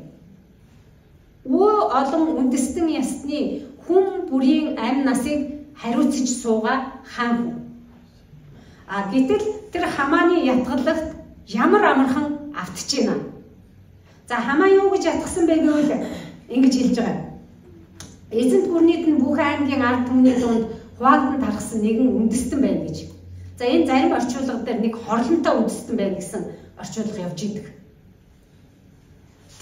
Олон үндэстэн ясны хүн бүрийн амь насыг хариуцж суугаа хаан хүн. Гэтэл тэр Хамааны ятгалагт ямар амархан автж байна. За Хамаа юу гэж ятгсан бэ гэвэл ингэж хэлж байгаа. Эзэнт гүрнийд нь бүх аймгийн ард түмний дунд хуваалдан тархсан нэгэн үндэстэн байна гэж. За энэ зарим орчуулга дээр нэг хорлонтой үндэстэн байна гэсэн орчуулга явж идэг.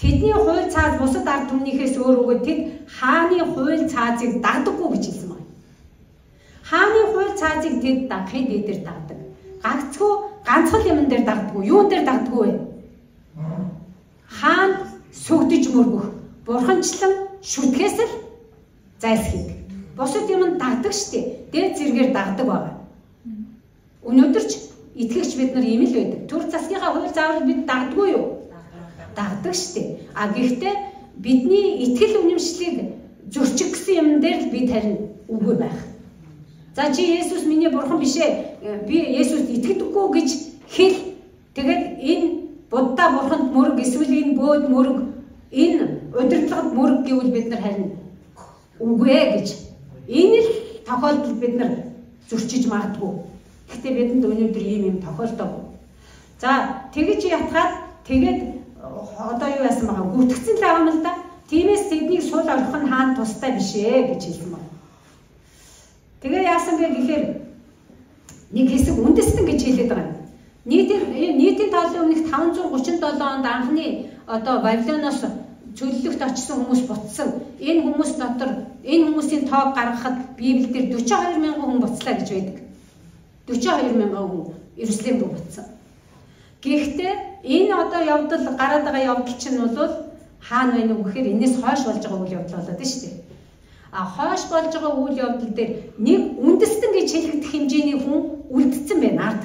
Тэдний хууль цааз бусад ард түмнийхээс өөр өгөөд тэд хааны хууль цаазыг дагдаггүй гэж хэлсэн байна. Хааны хууль цаазыг тэд дагахын дээр дагдаг. Ганцхан юмн дээр дагдаггүй. Юун дээр дагдаггүй вэ? Хаан сүгдэж мөргөх, бурханчлан шүтгэхээс л зайлсхийдэг. Бусад юмд дагдаг штеп. Дээд зэргээр дагдаг байгаа. Өнөөдөр ч итгэгч бид нар ийм л байдаг. Төр засгийнхаа хууль заавал бид дагдаггүй юу? Дагдаг штеп. Гэхдээ бидний итгэл үнэмшлийг зөрчих гэсэн юм дээр л бид харин үгүй байх. За чи Есүс миний бурхан биш ээ. Би Есүст итгэдэггүй гэж хэл. Тэгээд энэ Будда бурханд мөрөг эсвэл энэ бөөд мөрөг, энэ удирдлагад мөрөг гэвэл бид нар харин үгүй ээ гэж. Энэ л тохиолдолд бид нар зөрчиж магадгүй. Гэхдээ бидэнд өнөөдөр ийм юм тохиолдоогүй. За тэгэж ятгаад тэгээд одоо юу яасан байгаа? Гүтгэцэн л авам л да. Тиймээс тэднийг сул орхих нь хаан тустай биш ээ гэж хэлсэн байна. Тэгээ яасан бэ гэхээр нэг хэсэг үндэстэн гэж хэлээд байгаа юм. Нийтийн тооллын өмнөх 537 онд анхны одоо Вавилоноос чөлөөлөлт очсон хүмүүс буцсан. Энэ хүмүүс дотор энэ хүмүүсийн тоог гаргахад Библиэлд 42,000 хүн буцлаа гэж байдаг. 42,000 хүн Иерусалим руу буцсан. Гэхдээ энэ одоо явдал гараад байгаа явдал чинь бол хаана байна уу гэхээр энэс хойш болж байгаа үйл явдал болоод байна шүү дээ. Хойш болж байгаа үйл явдал дээр нэг үндэстэн гэж хэлэгдэх хэмжээний хүн үлдсэн байна ард.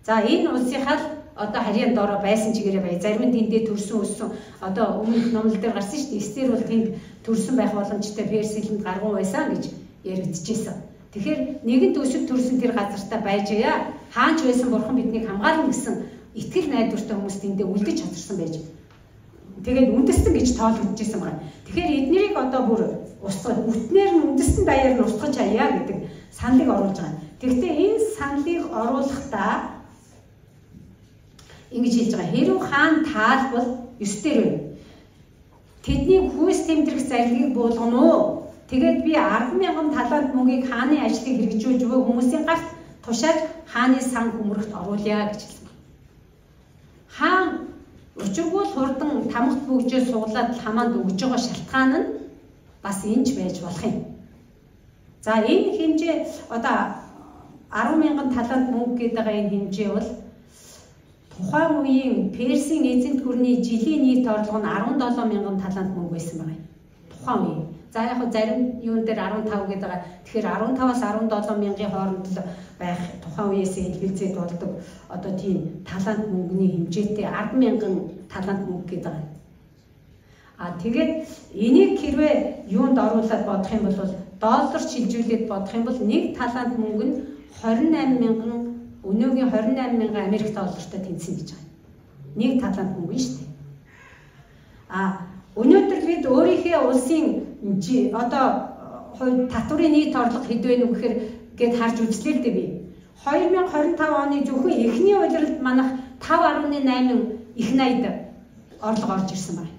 За энэ улсынхаа одоо харьяан доороо байсан чигээрээ бай. Зарим нь тэндээ төрсөн өссөн. Одоо өмнөх номлол дээр гарсан шүү дээ. Эстер бол тэнд төрсөн байх боломжтой Перс хэлэнд гаргуун байсан гэж яригдчихсэн. Тэгэхээр нэгэн төсөв төрсөн тэр газартаа байж яа. Хаанч байсан бурхан биднийг хамгаална гэсэн итгэл найдвартай хүмүүс тэндээ үлдэж чадсан байж. Тэгээд үндэстэн гэж тоологдчихсэн байна. Тэгэхээр эднэрийг одоо бүр устгах, үтнээр нь үндэстэн даяар нь устгаж хаяа гэдэг саналыг оруулж байгаа. Тэгэхдээ энэ саналыг оруулахдаа ингэж хэлж байгаа. Хэрв хаан таалбал 9 дээр байна. Тэдний хүйс тэмдрэх зарилыг буулгана уу? Тэгээд би 10,000 талант мөнгийг хааны ажлыг хэрэгжүүлж буй хүмүүсийн гарт тушааж хааны сан хөмөрөгт оруулъя гэж хэлсэн. Хаан учиргүй хурдан тамхт бүгжээ суглаад хамаанд өгж байгаа шалтгаан нь бас энэч байж болох юм. За энэ хэмжээ одоо 10,000 талант мөнгө гэдэг энэ хэмжээ бол тухайн үеийн Персийн эзэнт гүрний жилийн нийт орлого нь 17,000 талант мөнгө байсан байна. тухайн үе. За яг хөө зарим юун дээр 15 гэдэг байгаа. Тэгэхээр 15-аас 17 мянган хооронд л байх тухайн үеэс хэлбэлзээд болдог одоо тийм талант мөнгөний хэмжээтэй 10 мянган талант мөнгө гэдэг байгаа. Тэгээд энийг хэрвээ юунд оруулаад бодох юм бол доллар шилжүүлээд бодох юм бол нэг талант мөнгө нь 28 мянган өнөөгийн 28 мянган Америк доллартай тэнцсэн гэж байна. Нэг талант мөнгө шүү дээ. Өнөөдөр бид өөрийнхөө улсын одоо татврын нийт орлого хэд вэ гэхээр гээд харж үзлээ л дээ би. 2025 оны зөвхөн эхний улиралд манайх 5.8 их найд орлого орж ирсэн байна.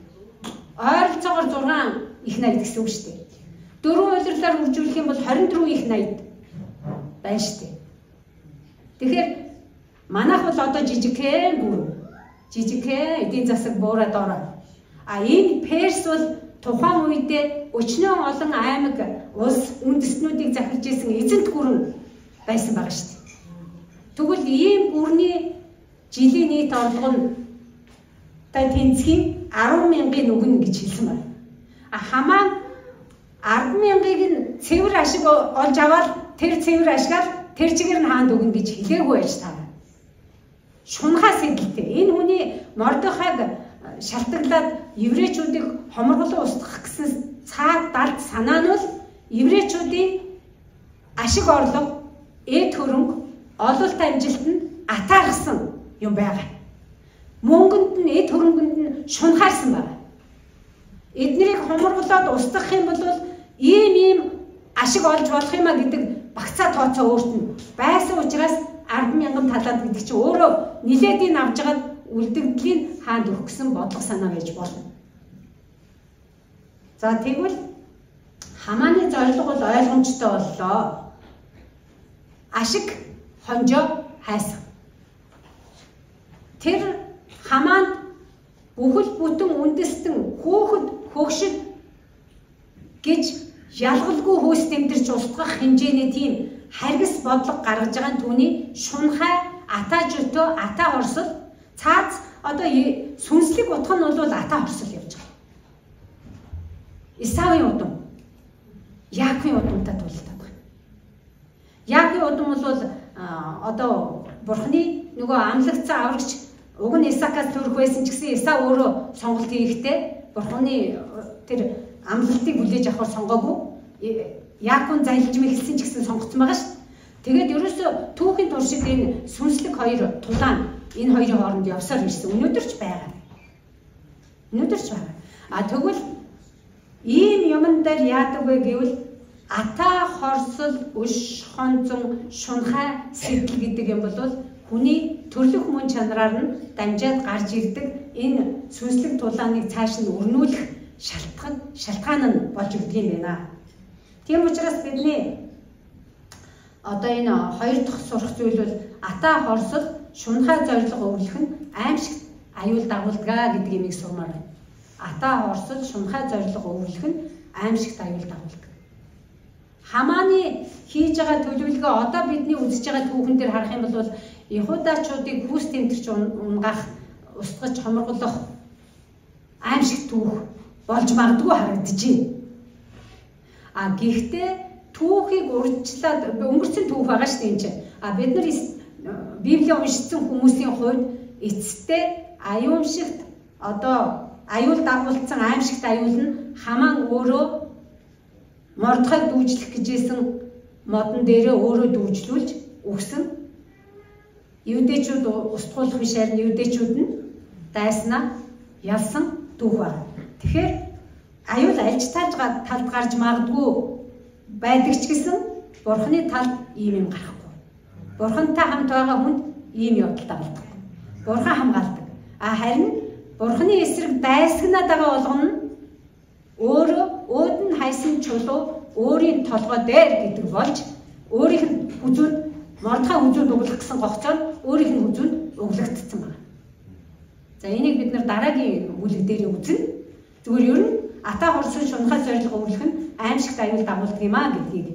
Ойролцоогоор 6 их найд гэсэн үг шүү дээ. 4 улирлаар үржүүлэх юм бол 24 их найд байна шүү дээ. Тэгэхээр манайх бол одоо жижигхэн гүр жижигхэн эдийн засаг буураад ороо. Энэ Перс бол тухайн үедээ өчнөө олон аймаг улс үндэстнүүдийг захирж исэн эзэнт гүрэн байсан байгаа шүү дээ. Тэгвэл ийм гүрний жилийн нийт орлого нь тэнцхийн 10 мянган өгнө гэж хэлсэн байна. Хамаа 10 мянгаыг нь цэвэр ашиг олж аваад тэр цэвэр ашигаар тэр чигээр нь хаанд өгнө гэж хэлээгүй байж таа. Шунхаас эдэлтэй. Энэ хүний Мордехайг шалтгаалаад еврейчүүдийг хоморголон устгах гэсэн цаад далд санаа нь бол еврейчүүдийн ашиг орлого, эд хөрөнгө, ололт амжилт нь атаарсан юм байгаа. Мөнгөнд нь эд хөрөнгөнд нь шунхаарсан байна. Эднийг хоморголоод устгах юм бол ийм ашиг олж болох юма гэдэг багцаа тооцоо өөрт нь байсан учраас 10 мянган талант гэдэг чинь өөрөө нилээд ин авж байгаа үлдэгдлийн хаанд өгсөн бодлого санаа байж болно. За тэгвэл Хамааны зорилго бол ойлгомжтой боллоо. Ашиг хонжоо хайсан. Тэр Хамаанд бүхэл бүтэн үндэстэн хөөхд хөгшил гэж ялгалгүй хөөс тэмдэрч устгах хэмжээний тийм харгас бодлого гаргаж байгаа нь түүний шунхай, ата жөтөө, ата хорсол, цаац одоо сүнслэг утга нь бол ата хорсол явж байгаа. Исавын удам, Яаковын удамтай тултаад байна. Яаковын удам бол одоо Бурхны нөгөө амлагцсан аврагч уг нь Исаакаас төрөх байсан ч гэсэн Исав өөрөө сонголт хийхдээ Бурхны тэр амлалтыг хүлээж авахар сонгоогүй. Яаков залилж мэлсэн ч гэсэн сонгогдсон байгаа шүү. Тэгээд ерөөсө түүхийн туршид энэ сүнслэг хоёр тулаан энэ хоёрын хооронд явсаар ирсэн. Өнөөдөр ч байгаа. Тэгвэл ийм юмн дээр яадаг вэ гэвэл ата хорсол, өш хонзон, шунхай сэтэл гэдэг юм бол хүний төрлөх мөн чанараар нь дамжаад гарч ирдэг энэ сүнслэг тулааныг цааш нь өрнүүлэх шалтгаан нь болж өгдөг юм байна. Тийм учраас бидний одоо энэ хоёр дахь сурах зүйл бол ата хорсол, шунхай зорилго өвлөх нь аимшигт аюул дагуулдаг гэдэг юмыг сурмаар байна. Ата хорсол, шунхай зорилго өвлөх нь аимшигт аюул дагуулдаг. Хамааны хийж байгаа төлөвлөгөө одоо бидний үзэж байгаа түүхэн дээр харах юм бол Иудачуудыг хүүс тэмтэрч унгаах, устгаж хоморголох аимшигт түүх болж магадгүй харагдаж байна. Гэхдээ түүхийг урьдчилаад өнгөрсөн түүх байгаа шүү дээ энэ чинь. Бид нар Библийг уншсан хүмүүсийн хувьд эцэстээ аюулшигт одоо аюул дагуулсан аимшигт аюул нь Хамаан өөрөө Мордехайг дүүжлэх гэжсэн модон дээрээ өөрөө дүүжлүүлж өгсөн. Юудэчүүд устгуулах биш харин юудэчүүд нь дайснаа ялсан түүх байна. Тэгэхээр аюул альж талд гарч магадгүй байдаг ч гэсэн Бурхны талд ийм юм гарахгүй. Бурхантай хамт байгаа хүнд ийм явдал дагуулдаг. Бурхан хамгаалдаг. Харин Бурхны эсрэг дайсагнаад байгаа болгоно нь өөрөө өөд нь хайсан чулуу өөрийн толгой дээр гэдэг болж өөрийнх нь хүзүүнд Мордехай хүзүүнд углах гэсэн гогцоор өөрийнх нь хүзүүнд углагдсан байна. За энийг бид нар дараагийн бүлэг дээр үзнэ. Зүгээр ер нь ата хорсон шунхай зорилго өвлөх нь аимшигт аюул дагуулдаг юм а гэдгийг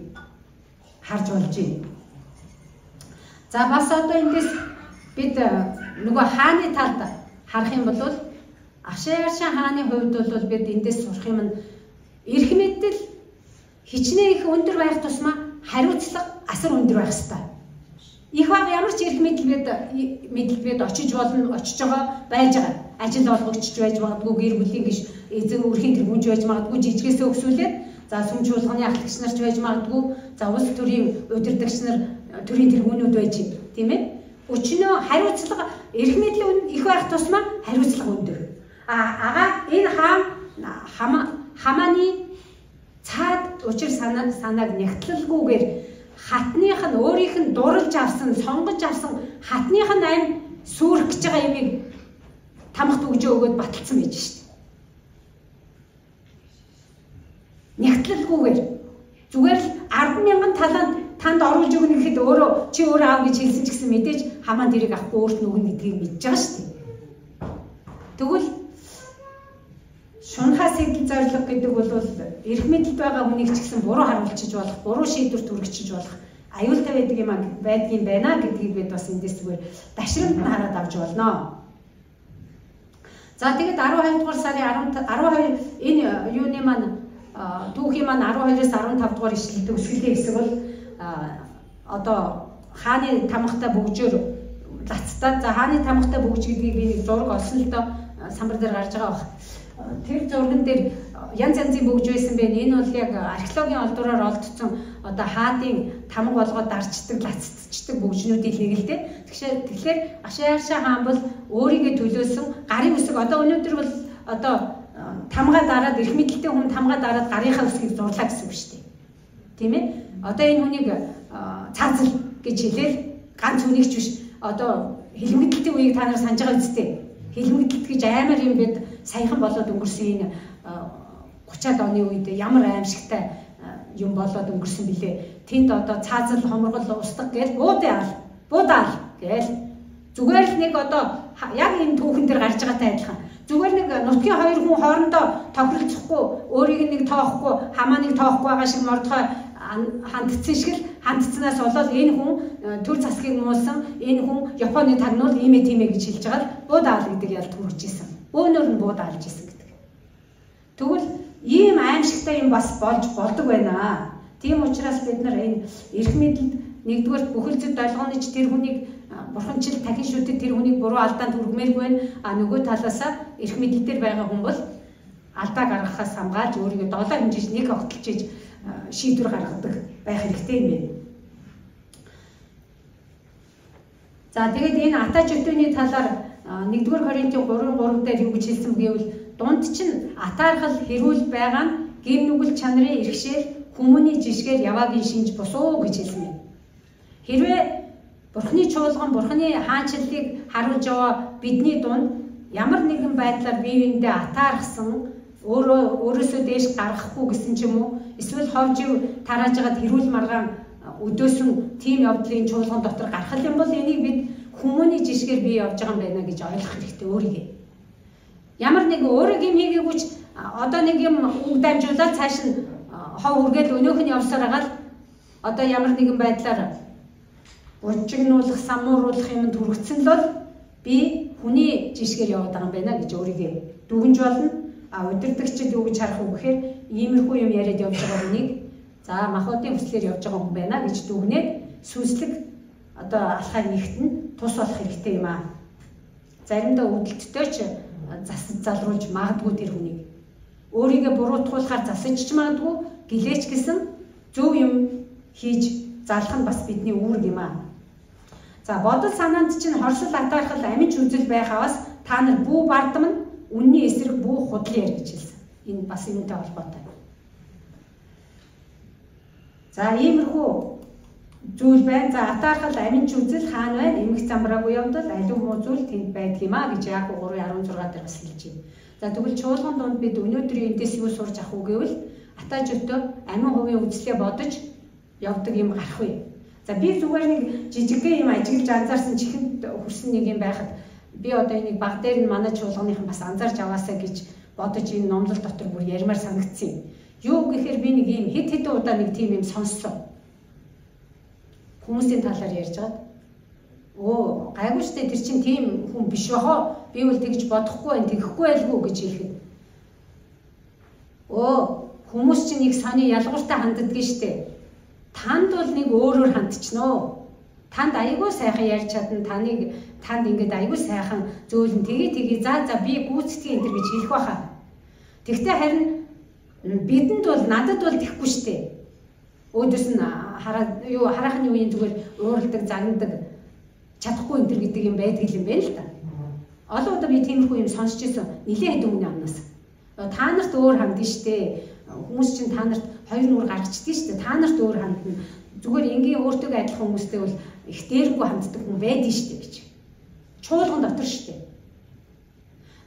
харж болж байна. За бас одоо эндээс бид нөгөө хааны талд харах юм бол Ашершин хааны хувьд бол бид эндээс сурах юм нь эрх мэдэл хичнээн их өндөр байх тусмаа хариуцлага асар өндөр байх ёстой. Их баг ямар ч эрх мэдэлбэд очиж болно, очиж байгаа байж байгаа. Ажил олгогчч байж магадгүй, гэр бүлийн гиш эзэн өрхийн тэргүүнч байж магадгүй, жижигээсээ өсвүүлээд за сүм чуулганы ахлагч нарч байж магадгүй, за улс төрийн удирдагч нар төрийн тэргүүнүүд байж тийм ээ. Өчнөө хариуцлага эрх мэдэл их байх тусмаа хариуцлага өндөр. Агаа энэ хамааны цаад учир санааг нягтлалгүйгээр хатных нь өөрийнх нь дурлж авсан, сонгож авсан хатных нь амь сүрэх гэж байгаа юмыг тамхт өгжөө өгөөд баталсан байж шít. Нягтлалгүйгээр зүгээр л 10,000 талаанд танд оруулж өгнө гэхэд чи өөрөө аав гэж хэлсэн ч гэсэн мэдээж хамаан дэрийг авахгүй өөрт нь өгнө гэдгийг мэдж байгаа шít. Тэгвэл шунхаа сэтэл зорилго гэдэг бол эрх мэдэлд байгаа хүнийг ч гэсэн буруу харуулчиж болох, буруу шийдвэр түргэж болох аюултай байдгийн байна гэдгийг бид бас эндээс зүгээр дашрамд нь хараад авч болно. За тэгээд 12 дугаар сарын 12 энэ юуны маань түүхийн маань 12-оос 15 дугаар ишлэлд өсгөлийн хэсэг бол одоо хааны тамхтай бөгжөөр лацтаа. За хааны тамхтай бөгж гэдгийг би нэг зураг олсон л доо самбар дээр гарч байгаа баг. Тэр зурган дээр янз янзын бөгж байсан байна. Энэ бол яг археологийн олдороор олдсон одоо хаадын тамга болгоод дарчдаг, лацтчдаг бөгжнүүдийн нэг л дээ. Тэгэхээр Ашаяршаа хаан бол өөрийгөө төлөөсөн гарын үсэг одоо өнөөдөр бол одоо тамгаа дараад эрх мэдэлтэй хүн тамгаа дараад гарынхаа үсгийг зурлаа гэсэн үг шүү дээ. Тийм ээ? Одоо энэ хүнийг цаазал гэж хэлээл ганц хүнийг ч биш одоо хэлмэгдэлтийн үеийг та нар санаж байгаа үстэй. Хэлмэгдэлт гэж амар юм бид саяхан болоод өнгөрсөн энэ 30-аад оны үед ямар аимшигтай юм болоод өнгөрсөн билээ. Тэнд одоо цаазал хомргол устгах гээл буудаал гээл зүгээр л нэг одоо яг энэ түүхэн дээр гарч байгаатай адилхан. Зүгээр нэг нутгийн хоёр хүн хоорондоо тохиролцохгүй, өөрийг нэг тоохгүй, хамааныг тоохгүй байгаа шиг Мордохой хандцсан шиг л хандцнаас болоод энэ хүн төр засгийг муулсан, энэ хүн Японы тагнуул иймээ тиймээ гэж хэлж байгаа л буудаал гэдэг ялт хүрч исэн. Бөөнөр нь буудаалж исэн гэдэг. Тэгвэл ийм аимшигтай юм бас болж болдог байна. Тийм учраас бид нар энэ эрх мэдэлд нэгдүгээр бүхэл зүд долгооныч тэр хүнийг бурханчил дахин шүтэд тэр хүнийг буруу алдаанд хүргмээргүй байна. Нөгөө талаасаа эрх мэдэл дээр байгаа хүн бол алдаа гаргахаас хамгаалж өөрийгөө долоо хэмжиж нэг огтлж шийдвэр гаргадаг байх хэрэгтэй юм байна. За тэгээд энэ атаач өтөөний талаар 1-р Коринтын 3:3 дээр юу гэж хэлсэн гэвэл дунд чинь атаархал хэрүүл байгаа нь гим нүгэл чанарын иргэшэл хүмүүний жишгээр яваагийн шинж босоо гэж хэлсэн юм. Хэрвээ Бурхны чуулган, Бурхны хаанчлалыг харуулж яваа бидний дунд ямар нэгэн байдлаар бие биендээ атаархсан, өөрөөсөө дээш гаргахгүй гэсэн ч юм уу, эсвэл ховжив тарааж байгаад хэрүүл маргаан өдөөсөн тийм явдлын чуулган дотор гарах юм бол энийг бид хүмүүний жишгээр бий явж байгаа юм байна гэж ойлгох хэрэгтэй өөрийгөө. Ямар нэг өөрөө юм хийгээгүй ч одоо нэг юм үг дамжуулаад цааш нь хов үргээл өнөөх нь явсаар байгаа л одоо ямар нэгэн байдлаар уржигнуулах, самууруулах юмд хүргэсэн л бол би хүний жишгээр яваад байгаа юм байна гэж өөрийгөө дүгнж болно. Удирдагчид юу гэж харах вэ гэхээр иймэрхүү юм яриад явж байгаа хүнийг за махбодын хүслээр явж байгаа хүн байна гэж дүгнээд сүнслэг одоо алхаа нэгт нь тус болох хэрэгтэй юм аа. Заримдаа үүдэлттэй ч залруулж магадгүй тэр хүнийг өөрийгөө буруутгуулахаар засаж ч магадгүй гэлээч гэсэн зөв юм хийж залах нь бас бидний үүрэг юм аа. За бодол санаанд чинь хорсол атаархал амиж үзэл байхаас та нар бүү бардам нь үнний эсрэг бүү худлын яр гэж хэлсэн. Энэ бас энэтэй холбоотой. За иймэрхүү зүйл байна. За атаархал амиж үзэл хаана байна? Эмх замраагүй явдал аливаа муу зүйл тэнд байдаг юм аа гэж яг 3:16 дээр бас хэлж байна. За тэгвэл чуулган донд бид өнөөдрийн эндээс юу сурч авах уу гэвэл атааж өтөө амин хувийн үзлээ бодож явдаг юм гарах вэ. За би зүгээр нэг жижигхэн юм ажиглаж анзаарсан чихэнд хүрсэн нэг юм байхад би одоо энийг баг дээр нь манай чуулганыхан бас анзаарч аваасаа гэж бодож энэ номлол дотор бүр ярмаар санагдсан юм. Юу гэхээр би нэг юм хэд хэдэн удаа нэг тийм юм сонссон. Хүмүүсийн талаар ярьж байгаад гайгүй штэ тэр чинь тийм хүн биш бахоо. Би бол тэгж бодохгүй байх, тэгэхгүй байлгүй гэж хэлэхэд Хүмүүс чинь нэг сони ялгууртай ханддаг штэ. Танд бол нэг өөрөөр хандчихноо. Танд аягүй сайхан ярьж чадна. Танд ингээд аягүй сайхан зөөлөн тэгээ за би гүйцэтгэе энэ гэж хэлэх байхаа. Тэгвэл харин бидэнд бол надад бол тэхгүй штэ. Өөдөөс нь хараахны үеийн зүгээр ууралдаг, загнадаг, чадахгүй энэ гэдэг юм байдаг юм байна л да. Олон удаа би тиймэрхүү юм сонсч ирсэн. Нилээ хэд өмнө амнаас. Та нарт өөр хандна штэ. Хүмүүс чинь та нарт хоёр нүур гаргачдээ штэ. Та нарт өөр хандна. Зүгээр энгийн өөртөө адилхан хүмүүстэй бол их дээргүй ханддаг хүн байдэн штэ гэж. Чуулган дотор штэ.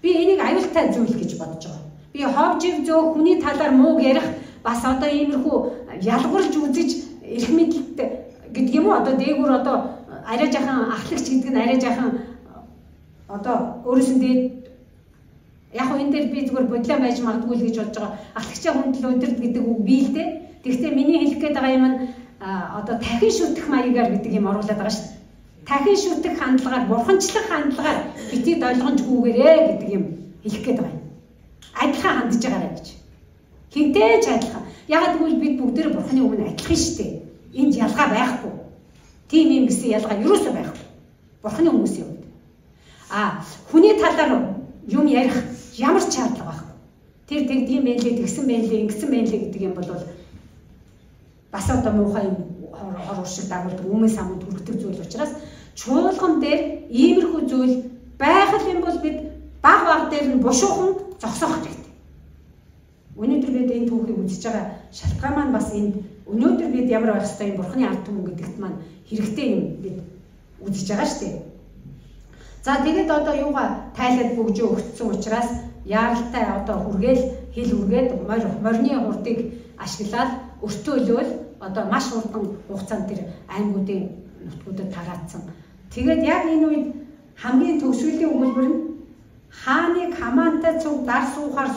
Би энийг аюултай зүйл гэж бодож байгаа. Би ховжиг зөө хүний талаар мууг ярих бас одоо иймэрхүү ялгуурж үзэж эрх мэдэлт гэдэг юм уу? Одоо дээгүүр одоо арай жахан ахлагч гэдэг нь арай жахан одоо өөрөөс нь дээд яг энэ дээр би зүгээр бодлоо байж магадгүй л гэж бодож байгаа. Ахлагчаа хүндэл өдөрд гэдэг үг бий л дээ. Тэгвэл миний хэлэх гээд байгаа юм нь одоо тахин шүтэх маягаар гэдэг юм оруулаад байгаа шүү дээ. Тахин шүтэх хандлагаар, бурханчлах хандлагаар бити долгонжгүйгээрээ гэдэг юм хэлэх гээд байгаа юм. Адилхан хандж байгаарай гэж. Хинтээж адилхан. Ягаад гэвэл бид бүгдээр бурханы өмнө адилхан шүү дээ. Энд ялгаа байхгүй. Тийм юм гэсэн ялгаа юусоо байхгүй. Бурханы хүмүүсийн үед. Хүний талаар юм ярих ямар ч шаардлага байхгүй. Тэр тэгдэм байлээ, тэгсэн байлээ, ингэсэн байлээ гэдэг юм бол бас одоо муухай юм хор уршиг дагуулдаг, өмнө самд хүрдэг зүйл учраас чуулган дээр иймэрхүү зүйл байх юм бол бид баг дээр нь бушуухан зогсоох хэрэгтэй. Өнөөдөр бид энэ түүхийг үзэж байгаа шалтгаан маань бас энэ өнөөдөр бид ямар байх ёстой юм бурхны ард түмэн гэдэгт маань хэрэгтэй юм бид үзэж байгаа шүү дээ. За тэгээд одоо юугаа тайлаад бүгжөө өгсөн учраас яаралтай одоо хүргээл хил үргээд морины хурдыг ашиглаад өртөөлөөл одоо маш хурдан хугацаанд тэр аймагуудын нутгуудад тараацсан. Тэгээд яг энэ үед хамгийн төгсгөлийн өгүүлбэр нь хааныг хамаантай цуг дар суухаар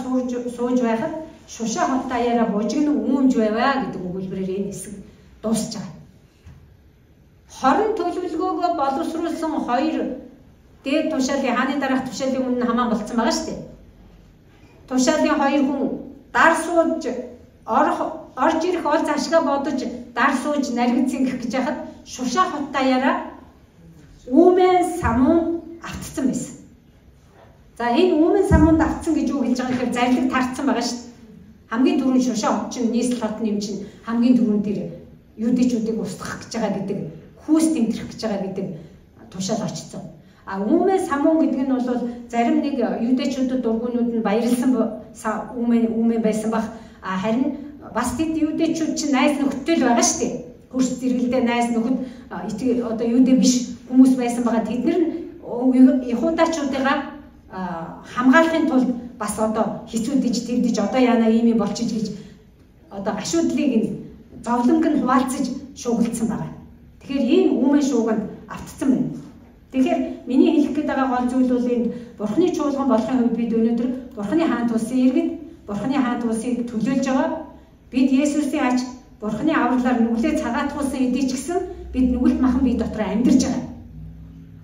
сууж байхад шушаа хот даяараа бужигн үүмж байваа гэдэг өгүүлбэрээр энэ хэсэг дуусч байгаа. Хорон төлөвлөгөөгөө боловсруулсан хоёр дээд тушаалын хааны дараах тушаалын өмнө хамаан болцсон байгаа шүү дээ. Тушаалын хоёр хүн дар сууж орж ирэх ол зашгаа бодож дар сууж наригдсан гэх гэж хахад шушаа хот даяараа үүмэн самуун автцсан байсан. За энэ үүмэн самуунд автсан гэж юу хэлж байгаа гэхээр зарлиг таарсан байгаа шүү дээ. Хамгийн түрүүнд шушаа хот чинь нийслэл хотны юм чинь хамгийн түрүүнд тэр юудэчүүдийг устгах гэж байгаа гэдэг хүүс тэмдрэх гэж байгаа гэдэг тушаал очсон. Үүмэн самуун гэдэг нь бол зарим нэг юудэчүүдэд дургуунууд нь баярлсан үүмэн байсан бах. Харин бас тэд юудэчүүд чинь найз нөхдөд л байгаа шүү дээ. Хөрс зэрэгэлдээ найз нөхөд одоо юудэ биш хүмүүс байсан байгаа. Тэд нар Яхудаачуудыгаа хамгаалахын тулд бас одоо хичүүдэж тэрдэж одоо яана ийм юм болчих гэж одоо гашуудлыг нь зовлонг нь хуваалцаж шуугилдсан байгаа. Тэгэхээр ийм үүмэн шууганд автцсан байна. Тэгэхээр миний хэлэх гээд байгаа гол зүйл бол энд бурхны чуулган болохын хувьд бид өнөөдөр бурхны хаант улсын иргэд, бурхны хаант улсыг төлөөлж байгаа. Бид Есүсийн ач бурхны авралаар нүглээ цагаатгуулсан эдий ч гэсэн бид нүгэлт махан бие дотор амьдарч байгаа.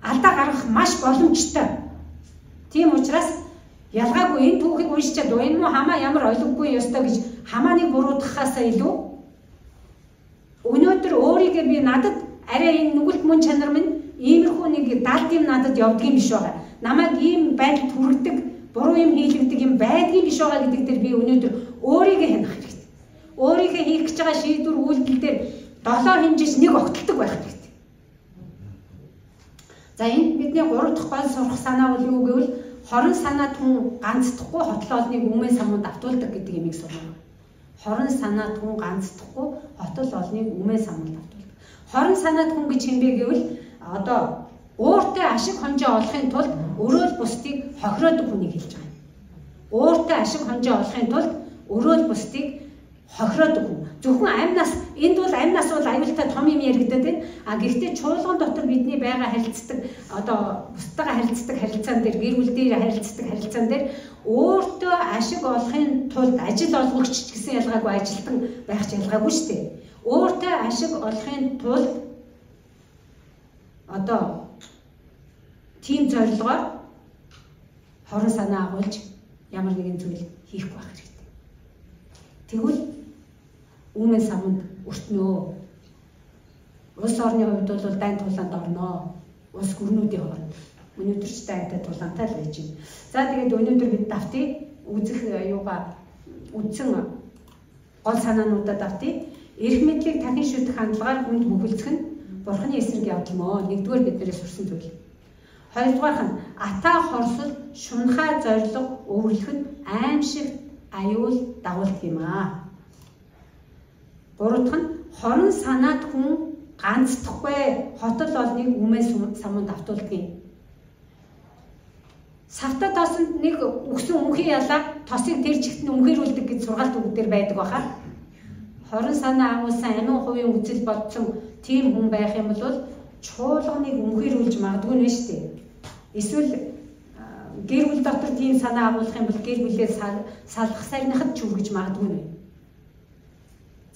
Алдаа гаргах маш боломжтой. Тийм учраас ялгаагүй энэ түүхийг уншичаад энэ муу хамаа ямар ойлгохгүй ёстой гэж хамааныг буруутгахаас илүү өнөөдөр өөрийгөө би надад арай энэ нүгэлт мөн чанар минь иймэрхүү нэг далд юм надад явдгийн биш байгаа. Намайг ийм байдалд хүргэдэг, буруу юм хийлгдэг юм байдгийн биш байгаа гэдэг дээр би өнөөдөр өөрийгөө хянах хэрэгтэй. Өөрийнхөө хийх гэж байгаа шийдвэр үйлдэл дээр 7 хэмжээс нэг огтлдог байх хэрэгтэй. За энэ бидний 3 дахь гол сурах санаа бол юу гэвэл хорон санаа түн ганцдахгүй хотлолныг өмнө самууд автуулдаг гэдэг юмыг сурна. Хорон санаа түн ганцдахгүй хотол олныг өмнө самууд автуулдаг. Хорон санаа түн гэж хэмбэ гэвэл одоо өөртөө ашиг хонжоо олохын тулд өрөө л бусдыг хохироодог хүнийг хэлж байгаа. Өөртөө ашиг хонжоо олохын тулд өрөө л бусдыг хохироодог хүн. Зөвхөн амнаас энд бол амнаас бол аюултай том юм яригдаад байна. Гэхдээ чуулган дотор бидний байгаа харилцдаг одоо бусдаагаа харилцдаг харилцаан дээр гэр бүл дээр харилцдаг харилцаан дээр өөртөө ашиг олохын тулд ажил олгогч ч гэсэн ялгаагүй ажилтан байх ч ялгаагүй шүү дээ. Өөртөө ашиг олохын тулд одоо тийм зорилгоор хорон санаа агуулж ямар нэгэн зүйл хийхгүй байх хэрэгтэй. Тэгвэл өмнө самунд өртнөө. Улс орны хувьд бол дайн тулаанд орноо. Улс гүрнүүдийн хооронд. Өнөөдөр ч дайнтай тулаантай л байж байна. За тэгээд өнөөдөр бид давтыг үзэх үдсэн гол санаануудад давтыг эрх мэдлийг дахин шүтэх хандлагаар хүнд мөхөлцөх нь Бурханы эсрэг явдал мөн. Нэгдүгээр биднээс сурсан зүйл. Хоёрдугаарх нь атаа хорсол, шунхай зориг өвөрлөх нь аимшиг аюул дагуулдаг юм аа. Гурав дахь нь хорон санаад хүн ганцдахгүй хотол олныг өмнө самунд автуулдаг юм. Савтад тосонд нэг өгсөн үнхийн ялаа тосыг тэр чигт нь үнхээрүүлдэг гэж сургаалт өгдөр байдаг баха. Хорон санаа агуулсан амин хувийн үзэл бодсон тийм хүн байх юм бол чуулганыг үнхээрүүлж магадгүй нэ шүү дээ. Эсвэл гэр бүл дотор тийм санаа агуулах юм бол гэр бүлээ салах сарнихад ч үргэж магадгүй нэ.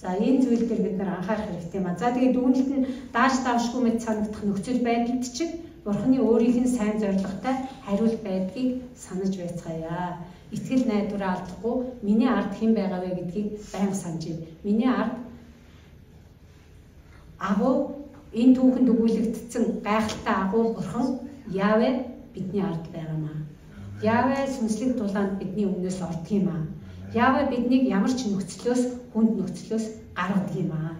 За энэ зүйл дээр бид нар анхаарах хэрэгтэй юм а. За тэгээд дүгнэлт нь дааш давшгүй мэд санагдах нөхцөл байдалд ч Бурханы өөрийнх нь сайн зорилготой хариулт байдгийг санаж байцгаая. Итгэл найдвараа алдахгүй миний ард хэн байгаа вэ гэдгийг байнга санджээ. Миний ард агуу энэ түүхэнд өгүүлэгдсэн гайхалтай агуу Бурхан Явэ бидний ард байгаамаа. Явэ сүнслэг тулаанд бидний өмнөөс ордог юм аа. Явэ биднийг ямар ч нөхцлөөс хүнд нөхцлөөс гаргадаг юм аа.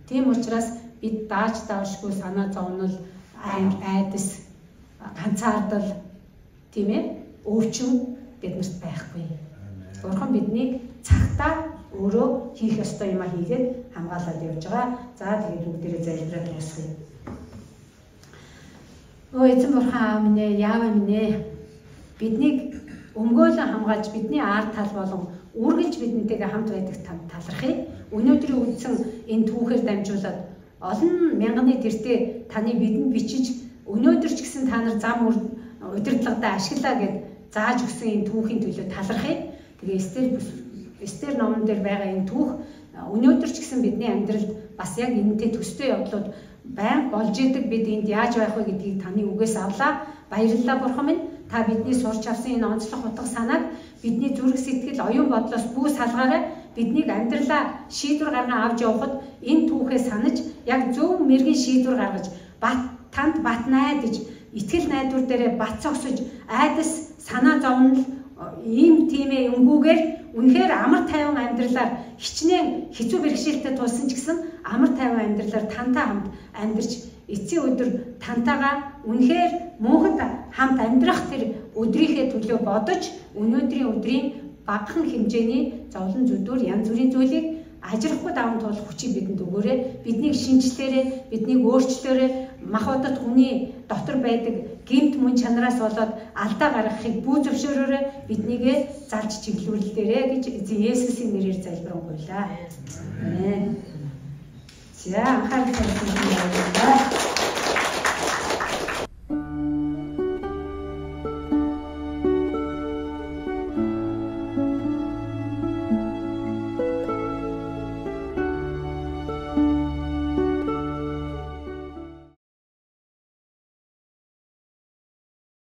Тийм учраас бид дааж давшгүй санаа зовнол айдас ганцаардал тийм ээ өвчин биднэрт байхгүй. Бурхан биднийг цагтаа өөрөө хийх ёстой юм а хийгээд хамгаалаад явж байгаа. За тэгээд бүгдээрээ залбираад дуусгая. Өө эзэн Бурхан аав минь ээ, Явэ минь ээ. Биднийг өмгөөлөн хамгаалж бидний ард тал болон үргэлж бидэнтэйгээ хамт байдаг талархыг өнөөдрийн үдсэн энэ түүхээр дамжуулаад олон мянганы тэртээ таны бидэнд бичиж өнөөдөр ч гэсэн та нар зам удирдлагадаа ашиглаа гэд зааж өгсөн энэ түүхийн төлөө талархыг. Тэгээ Эстер номон дээр байгаа энэ түүх өнөөдөр ч гэсэн бидний амьдралд бас яг энэтэй төстэй явдлууд байнга болж идэг. Бид энд яаж байх вэ гэдгийг таны үгээс авлаа. Баярлалаа Бурхан минь. Та бидний сурч авсан энэ онцлог утга санааг бидний зүрх сэтгэл оюун бодлоос бүү салгаарай. Биднийг амьдралаа шийдвэр гарган авч явахад энэ түүхээ санаж яг зөв мэргийн шийдвэр гаргаж танд бат найдаж итгэл найдвар дээрээ бат цогсож айдас санаа зовнол ийм тиймээ өнгүүгээр үнэхээр амар тайван амьдралаар хичнээн хэцүү бэрхшээлтэй тулсан ч гэсэн амар тайван амьдралаар тантай хамт амьдарч эцсийн өдөр тантайгаа үнэхээр мөнхөд хамт амьдрах тэр өдрийнхээ төлөө бодож өнөөдрийн өдрийн багахан хэмжээний зовлон зүдүүр янз бүрийн зүйлийг ажирахгүй даван туулах хүчийг бидэнд өгөөрэй. Биднийг шинжлээрэй, биднийг өөрчлөөрэй. Мах удад хүний дотор байдаг гэмт мөн чанараас болоод алдаа гаргахыг бүү зөвшөөрөөрэй. Биднийгээ залж чиглүүлээрэй гэж эзэн Есүсийн нэрээр залбирanгуйлаа. Амен. За анхаарал тавьсан